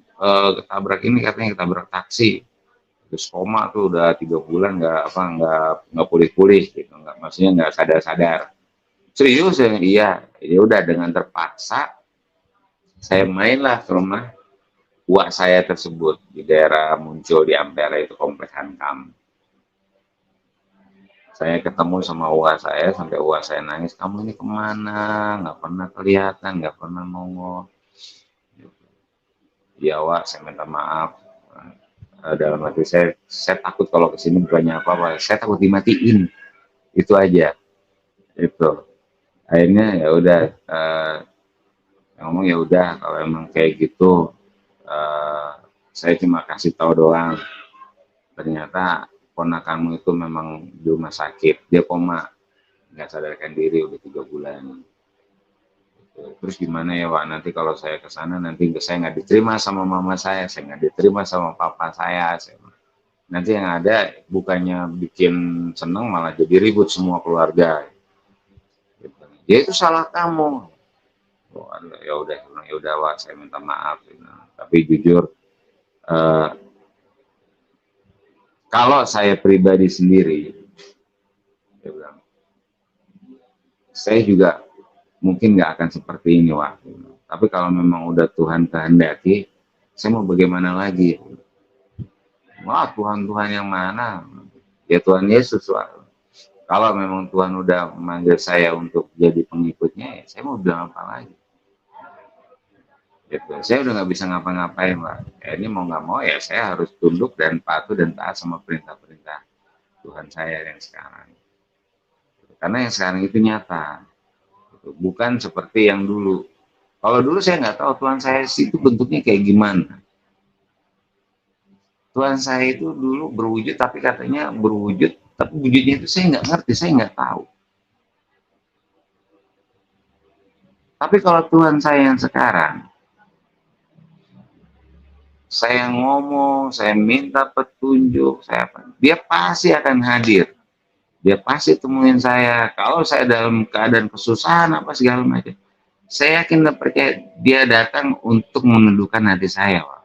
ketabrak ini, katanya ketabrak taksi. Terus koma tuh udah 3 bulan nggak pulih-pulih gitu, nggak, maksudnya nggak sadar-sadar. Serius ya? Iya. Ya udah, dengan terpaksa saya mainlah ke rumah uak saya tersebut di daerah Muncul di Ampera, itu kompleks Hankam. Saya ketemu sama uak saya, sampai uak saya nangis, kamu ini kemana? Nggak pernah kelihatan, nggak pernah nongol. Ya Wak, saya minta maaf. Dalam hati saya takut kalau kesini bukannya apa-apa, saya takut dimatiin. Itu aja. Itu. Akhirnya ya udah, ngomong ya udah kalau emang kayak gitu, saya cuma kasih tahu doang. Ternyata ponakanmu itu memang di rumah sakit, dia koma, nggak sadarkan diri udah 3 bulan. Terus gimana ya Wak, nanti kalau saya ke sana nanti saya nggak diterima sama mama saya nggak diterima sama papa saya. Nanti yang ada bukannya bikin seneng malah jadi ribut semua keluarga. Ya itu salah kamu. Oh, ya udah Wak, saya minta maaf. Tapi jujur, kalau saya pribadi sendiri, dia bilang, saya juga mungkin nggak akan seperti ini Wak. Tapi kalau memang udah Tuhan kehendaki, saya mau bagaimana lagi? Wah, Tuhan yang mana? Ya Tuhan Yesus Wak. Kalau memang Tuhan udah memanggil saya untuk jadi pengikutnya, ya saya mau bilang apa lagi? Gitu. Saya udah nggak bisa ngapa-ngapain Pak. Ini mau nggak mau ya saya harus tunduk dan patuh dan taat sama perintah-perintah Tuhan saya yang sekarang. Karena yang sekarang itu nyata, bukan seperti yang dulu. Kalau dulu saya nggak tahu Tuhan saya itu bentuknya kayak gimana. Tuhan saya itu dulu berwujud, tapi katanya berwujud, tapi wujudnya itu saya nggak ngerti, saya nggak tahu. Tapi kalau Tuhan saya yang sekarang, saya ngomong, saya minta petunjuk, dia pasti akan hadir. Dia pasti temuin saya. Kalau saya dalam keadaan kesusahan apa segala macam, saya yakin dan percaya dia datang untuk menundukkan hati saya. Pak.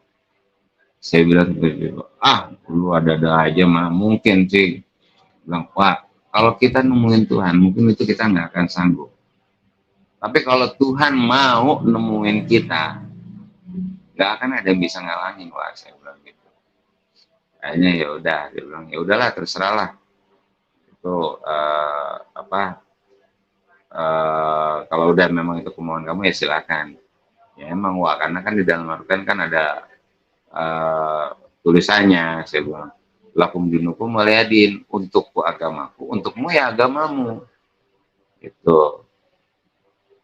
Saya bilang, lu ada aja mah, mungkin sih. Bilang, Pak, kalau kita nemuin Tuhan, mungkin itu kita nggak akan sanggup. Tapi kalau Tuhan mau nemuin kita, nggak akan ada yang bisa ngalangin, Pak. Saya bilang gitu. Akhirnya ya udah, dia bilang ya udahlah, terserahlah. Itu kalau udah memang itu kemauan kamu ya silakan. Ya emang Wak, karena kan di dalam Al-Quran kan ada tulisannya, saya bilang lakum dinukum waliyadin, untukku agamaku, untukmu ya agamamu. Itu.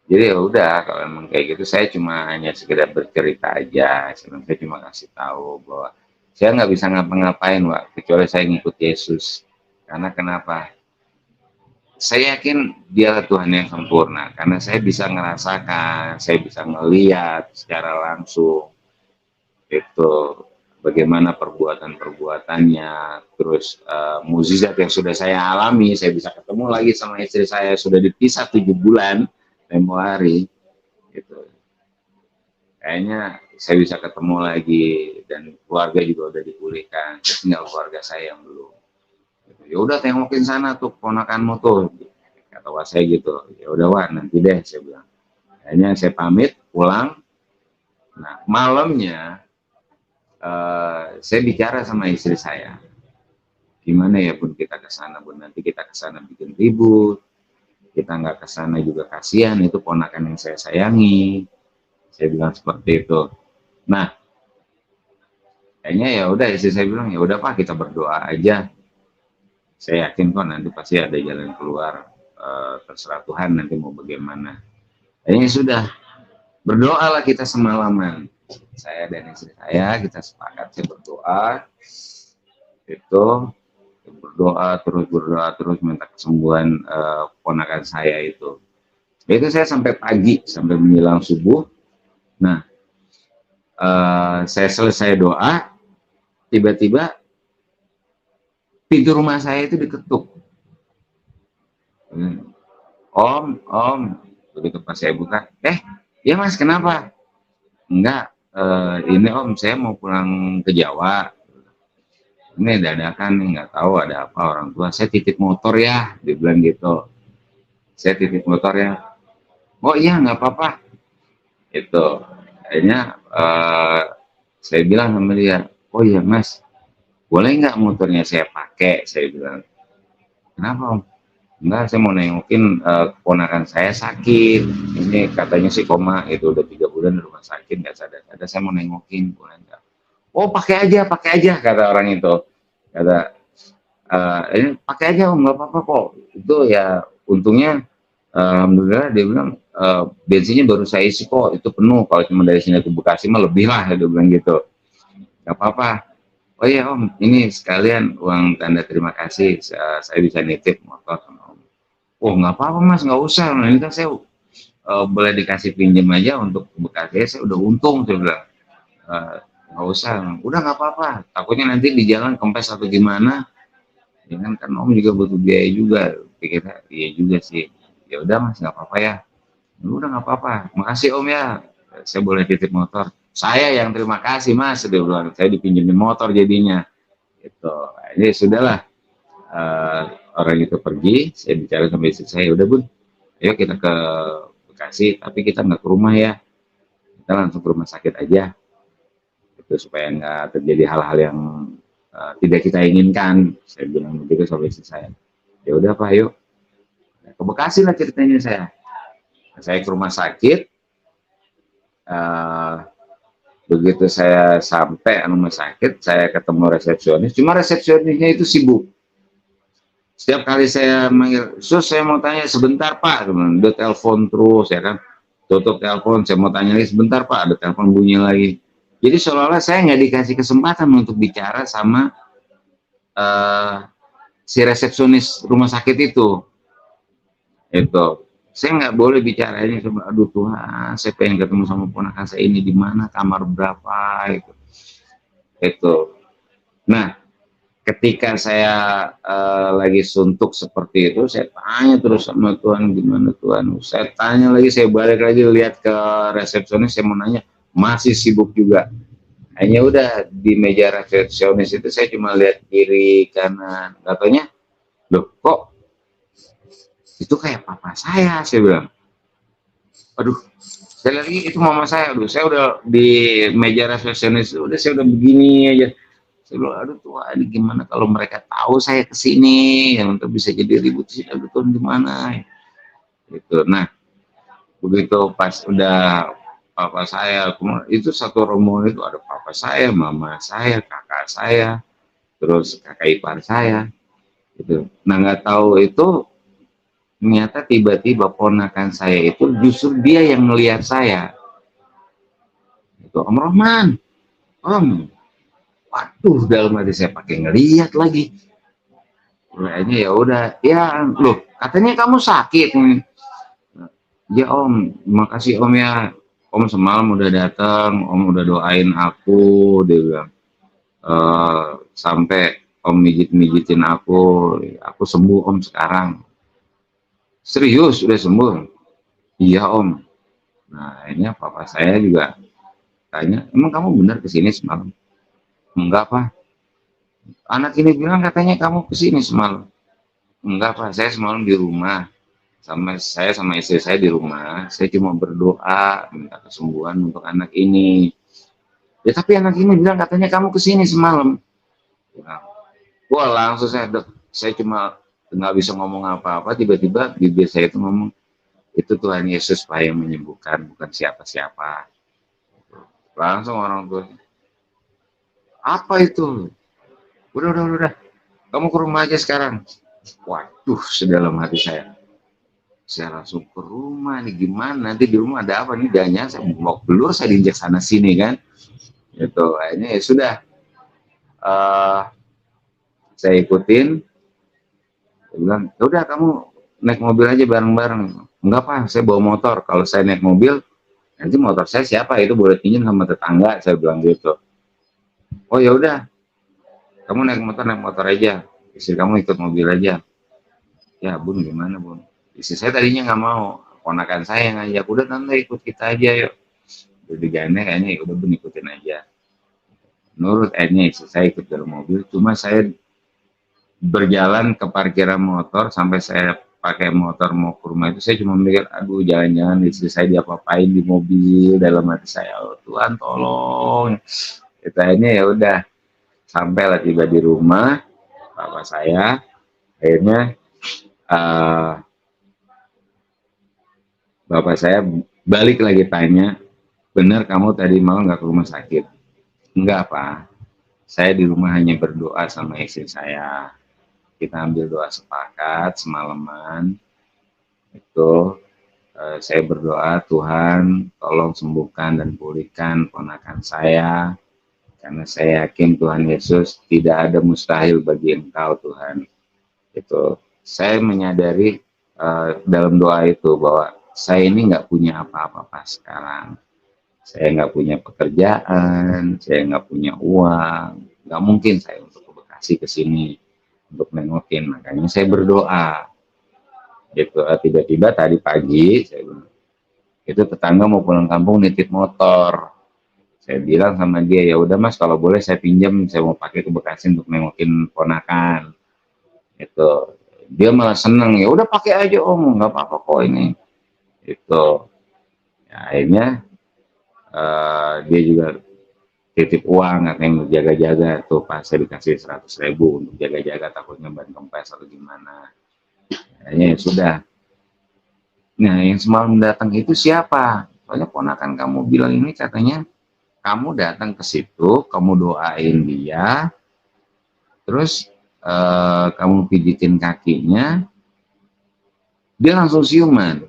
Jadi ya udah, kalau emang kayak gitu saya cuma hanya sekedar bercerita aja. Saya cuma kasih tahu bahwa saya nggak bisa ngapa-ngapain, Wak, kecuali saya ngikut Yesus. Karena kenapa? Saya yakin Dia Tuhan yang sempurna, karena saya bisa ngerasakan, saya bisa ngelihat secara langsung itu bagaimana perbuatan-perbuatannya, terus mukjizat yang sudah saya alami. Saya bisa ketemu lagi sama istri saya, sudah dipisah 7 bulan tempo hari, gitu. Kayaknya saya bisa ketemu lagi dan keluarga juga udah dipulihkan, tinggal keluarga saya yang belum. Ya udah tengokin sana tuh ponakanmu tuh, kata wah saya gitu. Ya udah wah nanti deh saya bilang. Kayaknya saya pamit pulang. Nah malamnya saya bicara sama istri saya, gimana ya Bun, kita ke sana Bun, nanti kita ke sana bikin ribut, kita nggak ke sana juga kasihan, itu ponakan yang saya sayangi. Saya bilang seperti itu. Nah kayaknya ya udah, istri saya bilang ya udah Pak, kita berdoa aja. Saya yakin kok nanti pasti ada jalan keluar, terserah Tuhan nanti mau bagaimana. Kayaknya sudah, berdoalah kita semalaman. Saya dan istri saya, kita sepakat, saya berdoa, itu berdoa terus minta kesembuhan ponakan saya itu. Itu saya sampai pagi, sampai menjelang subuh. Nah, saya selesai doa, tiba-tiba pintu rumah saya itu diketuk. Om, begitu pas saya buka, ya Mas kenapa? Enggak, ini Om saya mau pulang ke Jawa. Ini dadakan nih, nggak tahu ada apa orang tua. Saya titip motor ya, dia bilang gitu. Saya titip motor ya. Oh iya nggak apa-apa. Itu. Akhirnya saya bilang sama dia, oh iya Mas, boleh nggak motornya saya pakai? Saya bilang, kenapa Om? Enggak, saya mau nengokin keponakan saya sakit. Ini katanya sih koma, itu udah 3 bulan di rumah sakit, nggak sadar-sadar. Saya mau nengokin, boleh nggak? Oh pakai aja, kata orang itu. Kata, ini pakai aja Om, nggak apa-apa kok. Itu ya untungnya, alhamdulillah dia bilang bensinnya baru saya isi kok, itu penuh. Kalau cuma dari sini ke Bekasi mah lebih lah, dia bilang gitu. Nggak apa-apa. Oh iya Om, ini sekalian uang tanda terima kasih, saya bisa nitip motor sama Om. Oh nggak apa-apa Mas, nggak usah. Nah, ini kan saya boleh dikasih pinjam aja untuk ke Bekasi, saya udah untung, saya bilang. Nggak usah, udah nggak apa-apa. Takutnya nanti di jalan kempes atau gimana. Ya kan Om juga butuh biaya juga. Pikirnya iya juga sih. Ya udah Mas, nggak apa-apa ya. Udah nggak apa-apa. Makasih Om ya. Saya boleh titip motor. Saya yang terima kasih Mas, dia bilang. Saya dipinjemin motor jadinya. Gitu. Ini sudahlah. Orang itu pergi. Saya bicara sama istri saya. Udah Bun, ayo kita ke Bekasi. Tapi kita nggak ke rumah ya. Kita langsung ke rumah sakit aja. Itu supaya nggak terjadi hal-hal yang tidak kita inginkan. Saya bilang begitu sama istri saya. Ya udah Pak, yuk ke Bekasi lah ceritanya saya. Saya ke rumah sakit. Begitu saya sampai rumah sakit, saya ketemu resepsionis. Cuma resepsionisnya itu sibuk. Setiap kali saya manggil, Sus saya mau tanya sebentar Pak, dia telepon terus ya kan. Tutup telepon, saya mau tanya lagi sebentar Pak, ada telepon bunyi lagi. Jadi seolah-olah saya nggak dikasih kesempatan untuk bicara sama si resepsionis rumah sakit itu. Saya nggak boleh bicara ini, aduh Tuhan, saya pengen ketemu sama ponakan saya ini di mana, kamar berapa, itu. Nah, ketika saya lagi suntuk seperti itu, saya tanya terus sama Tuhan, gimana Tuhan? Saya tanya lagi, saya balik lagi lihat ke resepsionis, saya mau nanya, masih sibuk juga. Hanya udah di meja resepsionis itu saya cuma lihat kiri kanan, katanya, loh kok itu kayak papa saya bilang. Aduh, saya lagi itu mama saya. Aduh, saya udah di meja resepsionis, udah saya udah begini aja. Saya bilang, aduh Tuhan, gimana kalau mereka tahu saya kesini, yang untuk bisa jadi ribut sih, aduh Tuhan gimana? Gitu. Nah, begitu pas udah papa saya, itu satu rombongan itu ada papa saya, mama saya, kakak saya, terus kakak ipar saya gitu. Nah nggak tahu itu ternyata tiba-tiba ponakan saya itu justru dia yang melihat saya. Itu Om Rohman, Om, waduh dalam hati saya pakai ngelihat lagi. Kayaknya ya udah, ya loh katanya kamu sakit. Ya Om, makasih Om ya. Om semalam udah datang, Om udah doain aku, dia bilang. Sampai Om mijit-mijitin aku sembuh Om sekarang. Serius, udah sembuh? Iya Om. Nah, akhirnya papa saya juga tanya, emang kamu benar kesini semalam? Enggak Pak. Anak ini bilang katanya kamu kesini semalam. Enggak Pak, saya semalam di rumah. Sama istri saya di rumah. Saya cuma berdoa minta kesembuhan untuk anak ini. Ya tapi anak ini bilang katanya kamu kesini semalam. Nah, wah langsung saya cuma nggak bisa ngomong apa-apa. Tiba-tiba bibir saya itu ngomong, itu Tuhan Yesus Pak yang menyembuhkan, bukan siapa-siapa. Langsung orang tua, apa itu? Udah. Kamu ke rumah aja sekarang. Waduh, sedalam hati saya. Saya langsung ke rumah nih, gimana? Nanti di rumah ada apa nih? Jangan saya mau belur, saya diinjak sana sini kan. Itu akhirnya ya sudah. Uh, saya ikutin. Dia bilang, ya udah kamu naik mobil aja bareng-bareng. Enggak Pak, saya bawa motor. Kalau saya naik mobil, nanti motor saya siapa? Itu boleh pinjam sama tetangga. Saya bilang gitu. Oh ya udah, kamu naik motor aja. Istri kamu ikut mobil aja. Ya Bun, gimana Bun? Istri saya tadinya nggak mau. Ponakan saya yang ngajak, udah tante ikut kita aja yuk. Jadi gane kayaknya ya udah Bun ikutin aja. Menurut akhirnya istri saya ikut dalam mobil. Cuma saya berjalan ke parkiran motor sampai saya pakai motor mau ke rumah itu saya cuma mikir, aduh jangan-jangan istri saya diapa-apain di mobil. Dalam hati saya, oh, Tuhan tolong. Itu akhirnya ya udah sampailah tiba di rumah bapak saya. Akhirnya bapak saya balik lagi tanya, benar kamu tadi malam nggak ke rumah sakit? Enggak Pak, saya di rumah hanya berdoa sama istri saya. Kita ambil doa sepakat semalaman. Itu saya berdoa, Tuhan tolong sembuhkan dan pulihkan ponakan saya. Karena saya yakin Tuhan Yesus tidak ada mustahil bagi Engkau Tuhan. Itu saya menyadari dalam doa itu bahwa saya ini nggak punya apa-apa pas sekarang. Saya nggak punya pekerjaan, saya nggak punya uang, nggak mungkin saya untuk ke Bekasi ke sini untuk nengokin. Makanya saya berdoa. Gitu. Tiba-tiba tadi pagi saya bilang, itu tetangga mau pulang kampung nitip motor. Saya bilang sama dia, ya udah Mas kalau boleh saya pinjam, saya mau pakai ke Bekasi untuk nengokin ponakan. Itu dia malah seneng, ya udah pakai aja Om, nggak apa-apa kok ini. Itu ya, akhirnya dia juga titip uang katanya untuk jaga-jaga tuh pas saya dikasih 100.000 untuk jaga-jaga takutnya ban kempes atau gimana. Akhirnya ya sudah. Nah yang semalam datang itu siapa? Soalnya ponakan kamu bilang ini katanya kamu datang ke situ, kamu doain dia, terus kamu pijitin kakinya, dia langsung siuman.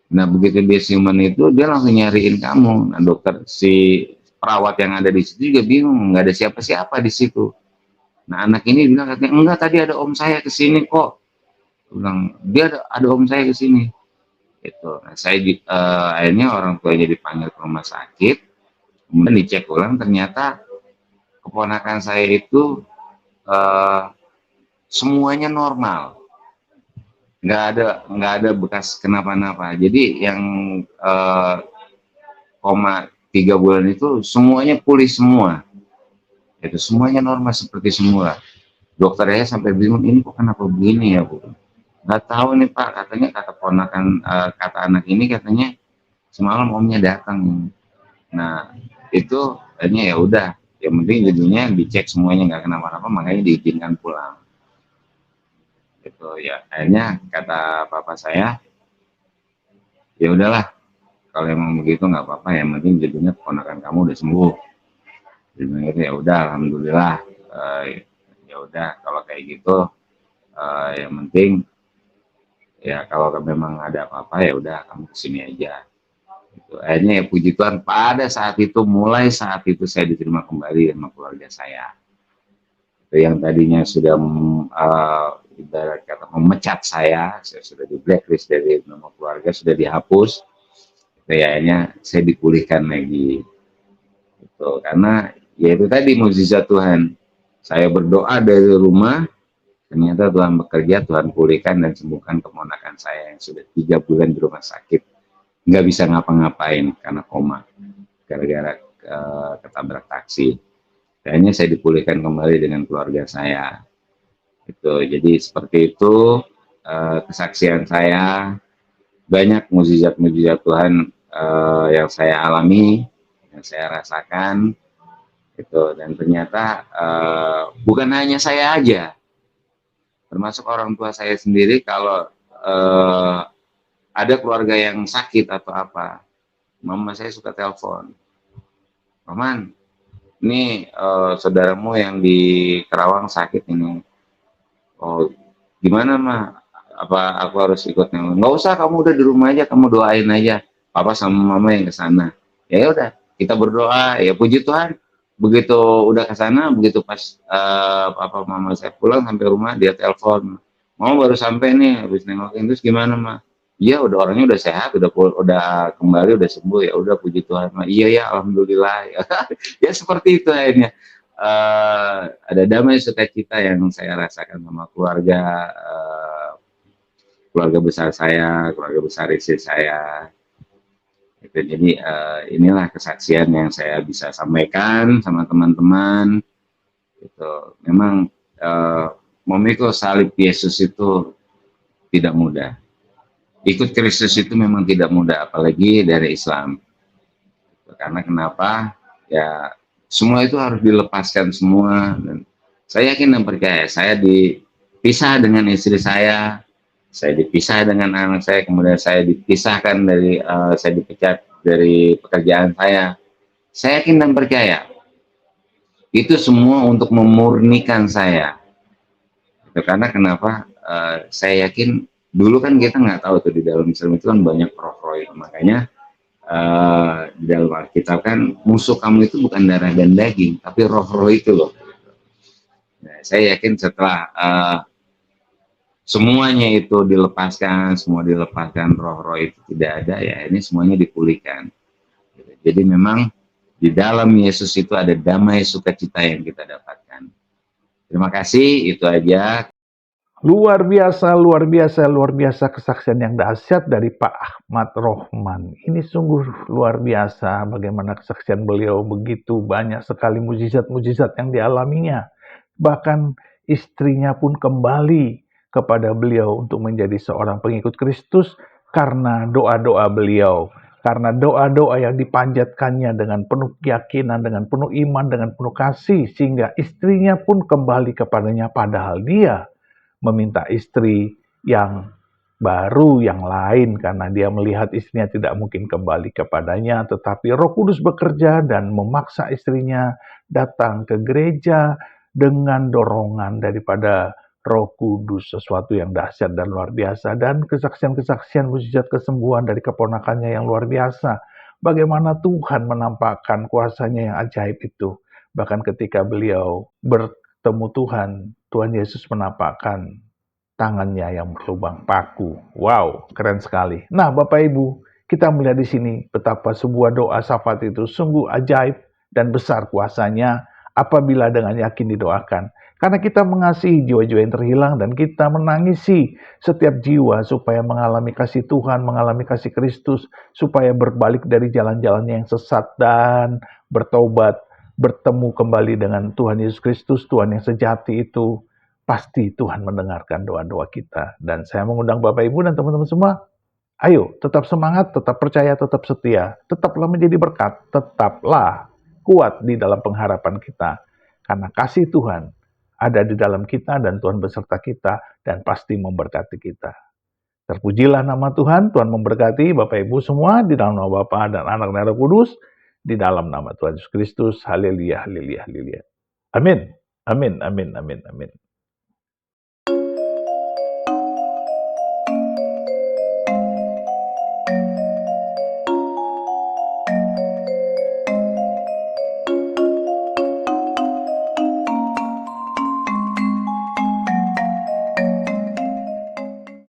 Nah begitu dia siuman itu dia langsung nyariin kamu. Nah dokter si perawat yang ada di situ juga bingung, nggak ada siapa-siapa di situ. Nah anak ini bilang katanya enggak, tadi ada om saya kesini kok. Bilang dia ada om saya kesini. Itu. Nah, saya akhirnya orang tuanya dipanggil ke rumah sakit, kemudian dicek ulang ternyata keponakan saya itu semuanya normal. Nggak ada bekas kenapa-napa. Jadi yang 3 bulan itu semuanya pulih semua. Itu semuanya normal seperti semula. Dokternya sampai bingung, ini kok kenapa begini ya Bu? Nggak tahu nih Pak, katanya kata ponakan kata anak ini katanya semalam omnya datang. Nah itu akhirnya ya udah, yang penting jadinya dicek semuanya nggak kenapa-napa, makanya diizinkan pulang. Itu ya akhirnya kata papa saya, ya udahlah kalau emang begitu nggak apa-apa, yang penting jadinya keponakan kamu udah sembuh. Jadi ya udah alhamdulillah. ya udah kalau kayak gitu, yang penting ya kalau memang ada apa-apa ya udah kamu kesini aja. Gitu. Akhirnya ya puji Tuhan pada saat itu, mulai saat itu saya diterima kembali sama keluarga saya. Itu yang tadinya sudah ibarat kata memecat saya sudah di blacklist dari nama keluarga, sudah dihapus. Kayaknya saya dipulihkan lagi. Gitu. Karena ya itu tadi mukjizat Tuhan. Saya berdoa dari rumah, ternyata Tuhan bekerja, Tuhan pulihkan dan sembuhkan keponakan saya yang sudah 3 bulan di rumah sakit, nggak bisa ngapa-ngapain karena koma, gara-gara ketabrak taksi. Kayaknya saya dipulihkan kembali dengan keluarga saya. Itu jadi seperti itu kesaksian saya. Banyak mukjizat-mukjizat Tuhan yang saya alami, yang saya rasakan. Itu dan ternyata bukan hanya saya aja, termasuk orang tua saya sendiri. Kalau ada keluarga yang sakit atau apa, mama saya suka telepon, Roman, ini saudaramu yang di Kerawang sakit ini. Oh, gimana mah? Apa aku harus ikut? Nggak usah, kamu udah di rumah aja, kamu doain aja. Papa sama mama yang ke sana. Ya udah, kita berdoa. Ya puji Tuhan. Begitu udah ke sana, begitu pas papa mama saya pulang sampai rumah, dia telepon. Mama baru sampai nih, habis nengokin, terus gimana mah? Iya, udah orangnya udah sehat, udah kembali, udah sembuh. Ya udah puji Tuhan mah. Iya ya, alhamdulillah. Ya seperti itu akhirnya. Ada damai sukacita yang saya rasakan sama keluarga, keluarga besar saya, keluarga besar istri saya. Itu jadi inilah kesaksian yang saya bisa sampaikan sama teman-teman. Itu memang memikul salib Yesus itu tidak mudah. Ikut Kristus itu memang tidak mudah, apalagi dari Islam. Karena kenapa? Ya semua itu harus dilepaskan semua. Dan saya yakin dan percaya, saya dipisah dengan istri saya dipisah dengan anak saya, kemudian saya dipisahkan dari, saya dipecat dari pekerjaan saya. Saya yakin dan percaya, itu semua untuk memurnikan saya. Itu karena kenapa? Saya yakin dulu kan kita nggak tahu tuh di dalam Islam itu kan banyak roh-roh itu, makanya di dalam Alkitab kan musuh kamu itu bukan darah dan daging, tapi roh-roh itu loh. Nah, saya yakin setelah semuanya itu dilepaskan, semua dilepaskan, roh-roh itu tidak ada, ya ini semuanya dipulihkan. Jadi memang di dalam Yesus itu ada damai sukacita yang kita dapatkan. Terima kasih, itu aja. Luar biasa, luar biasa, luar biasa kesaksian yang dahsyat dari Pak Ahmad Rohman. Ini sungguh luar biasa bagaimana kesaksian beliau, begitu banyak sekali mujizat-mujizat yang dialaminya. Bahkan istrinya pun kembali kepada beliau untuk menjadi seorang pengikut Kristus karena doa-doa beliau. Karena doa-doa yang dipanjatkannya dengan penuh keyakinan, dengan penuh iman, dengan penuh kasih. Sehingga istrinya pun kembali kepadanya padahal dia meminta istri yang baru, yang lain, karena dia melihat istrinya tidak mungkin kembali kepadanya, tetapi Roh Kudus bekerja dan memaksa istrinya datang ke gereja dengan dorongan daripada Roh Kudus, sesuatu yang dahsyat dan luar biasa, dan kesaksian-kesaksian mujizat kesembuhan dari keponakannya yang luar biasa. Bagaimana Tuhan menampakkan kuasanya yang ajaib itu. Bahkan ketika beliau bertemu Tuhan, Tuhan Yesus menampakkan tangannya yang berlubang paku. Wow, keren sekali. Nah, Bapak Ibu, kita melihat di sini betapa sebuah doa syafaat itu sungguh ajaib dan besar kuasanya apabila dengan yakin didoakan. Karena kita mengasihi jiwa-jiwa yang terhilang dan kita menangisi setiap jiwa supaya mengalami kasih Tuhan, mengalami kasih Kristus, supaya berbalik dari jalan-jalannya yang sesat dan bertobat, bertemu kembali dengan Tuhan Yesus Kristus, Tuhan yang sejati itu. Pasti Tuhan mendengarkan doa-doa kita. Dan saya mengundang Bapak Ibu dan teman-teman semua, ayo tetap semangat, tetap percaya, tetap setia, tetaplah menjadi berkat, tetaplah kuat di dalam pengharapan kita. Karena kasih Tuhan ada di dalam kita dan Tuhan beserta kita dan pasti memberkati kita. Terpujilah nama Tuhan, Tuhan memberkati Bapak Ibu semua di dalam nama Bapa dan Anak dan Roh Kudus, di dalam nama Tuhan Yesus Kristus. Haleluya, haleluya, haleluya. Amin. Amin amin amin amin.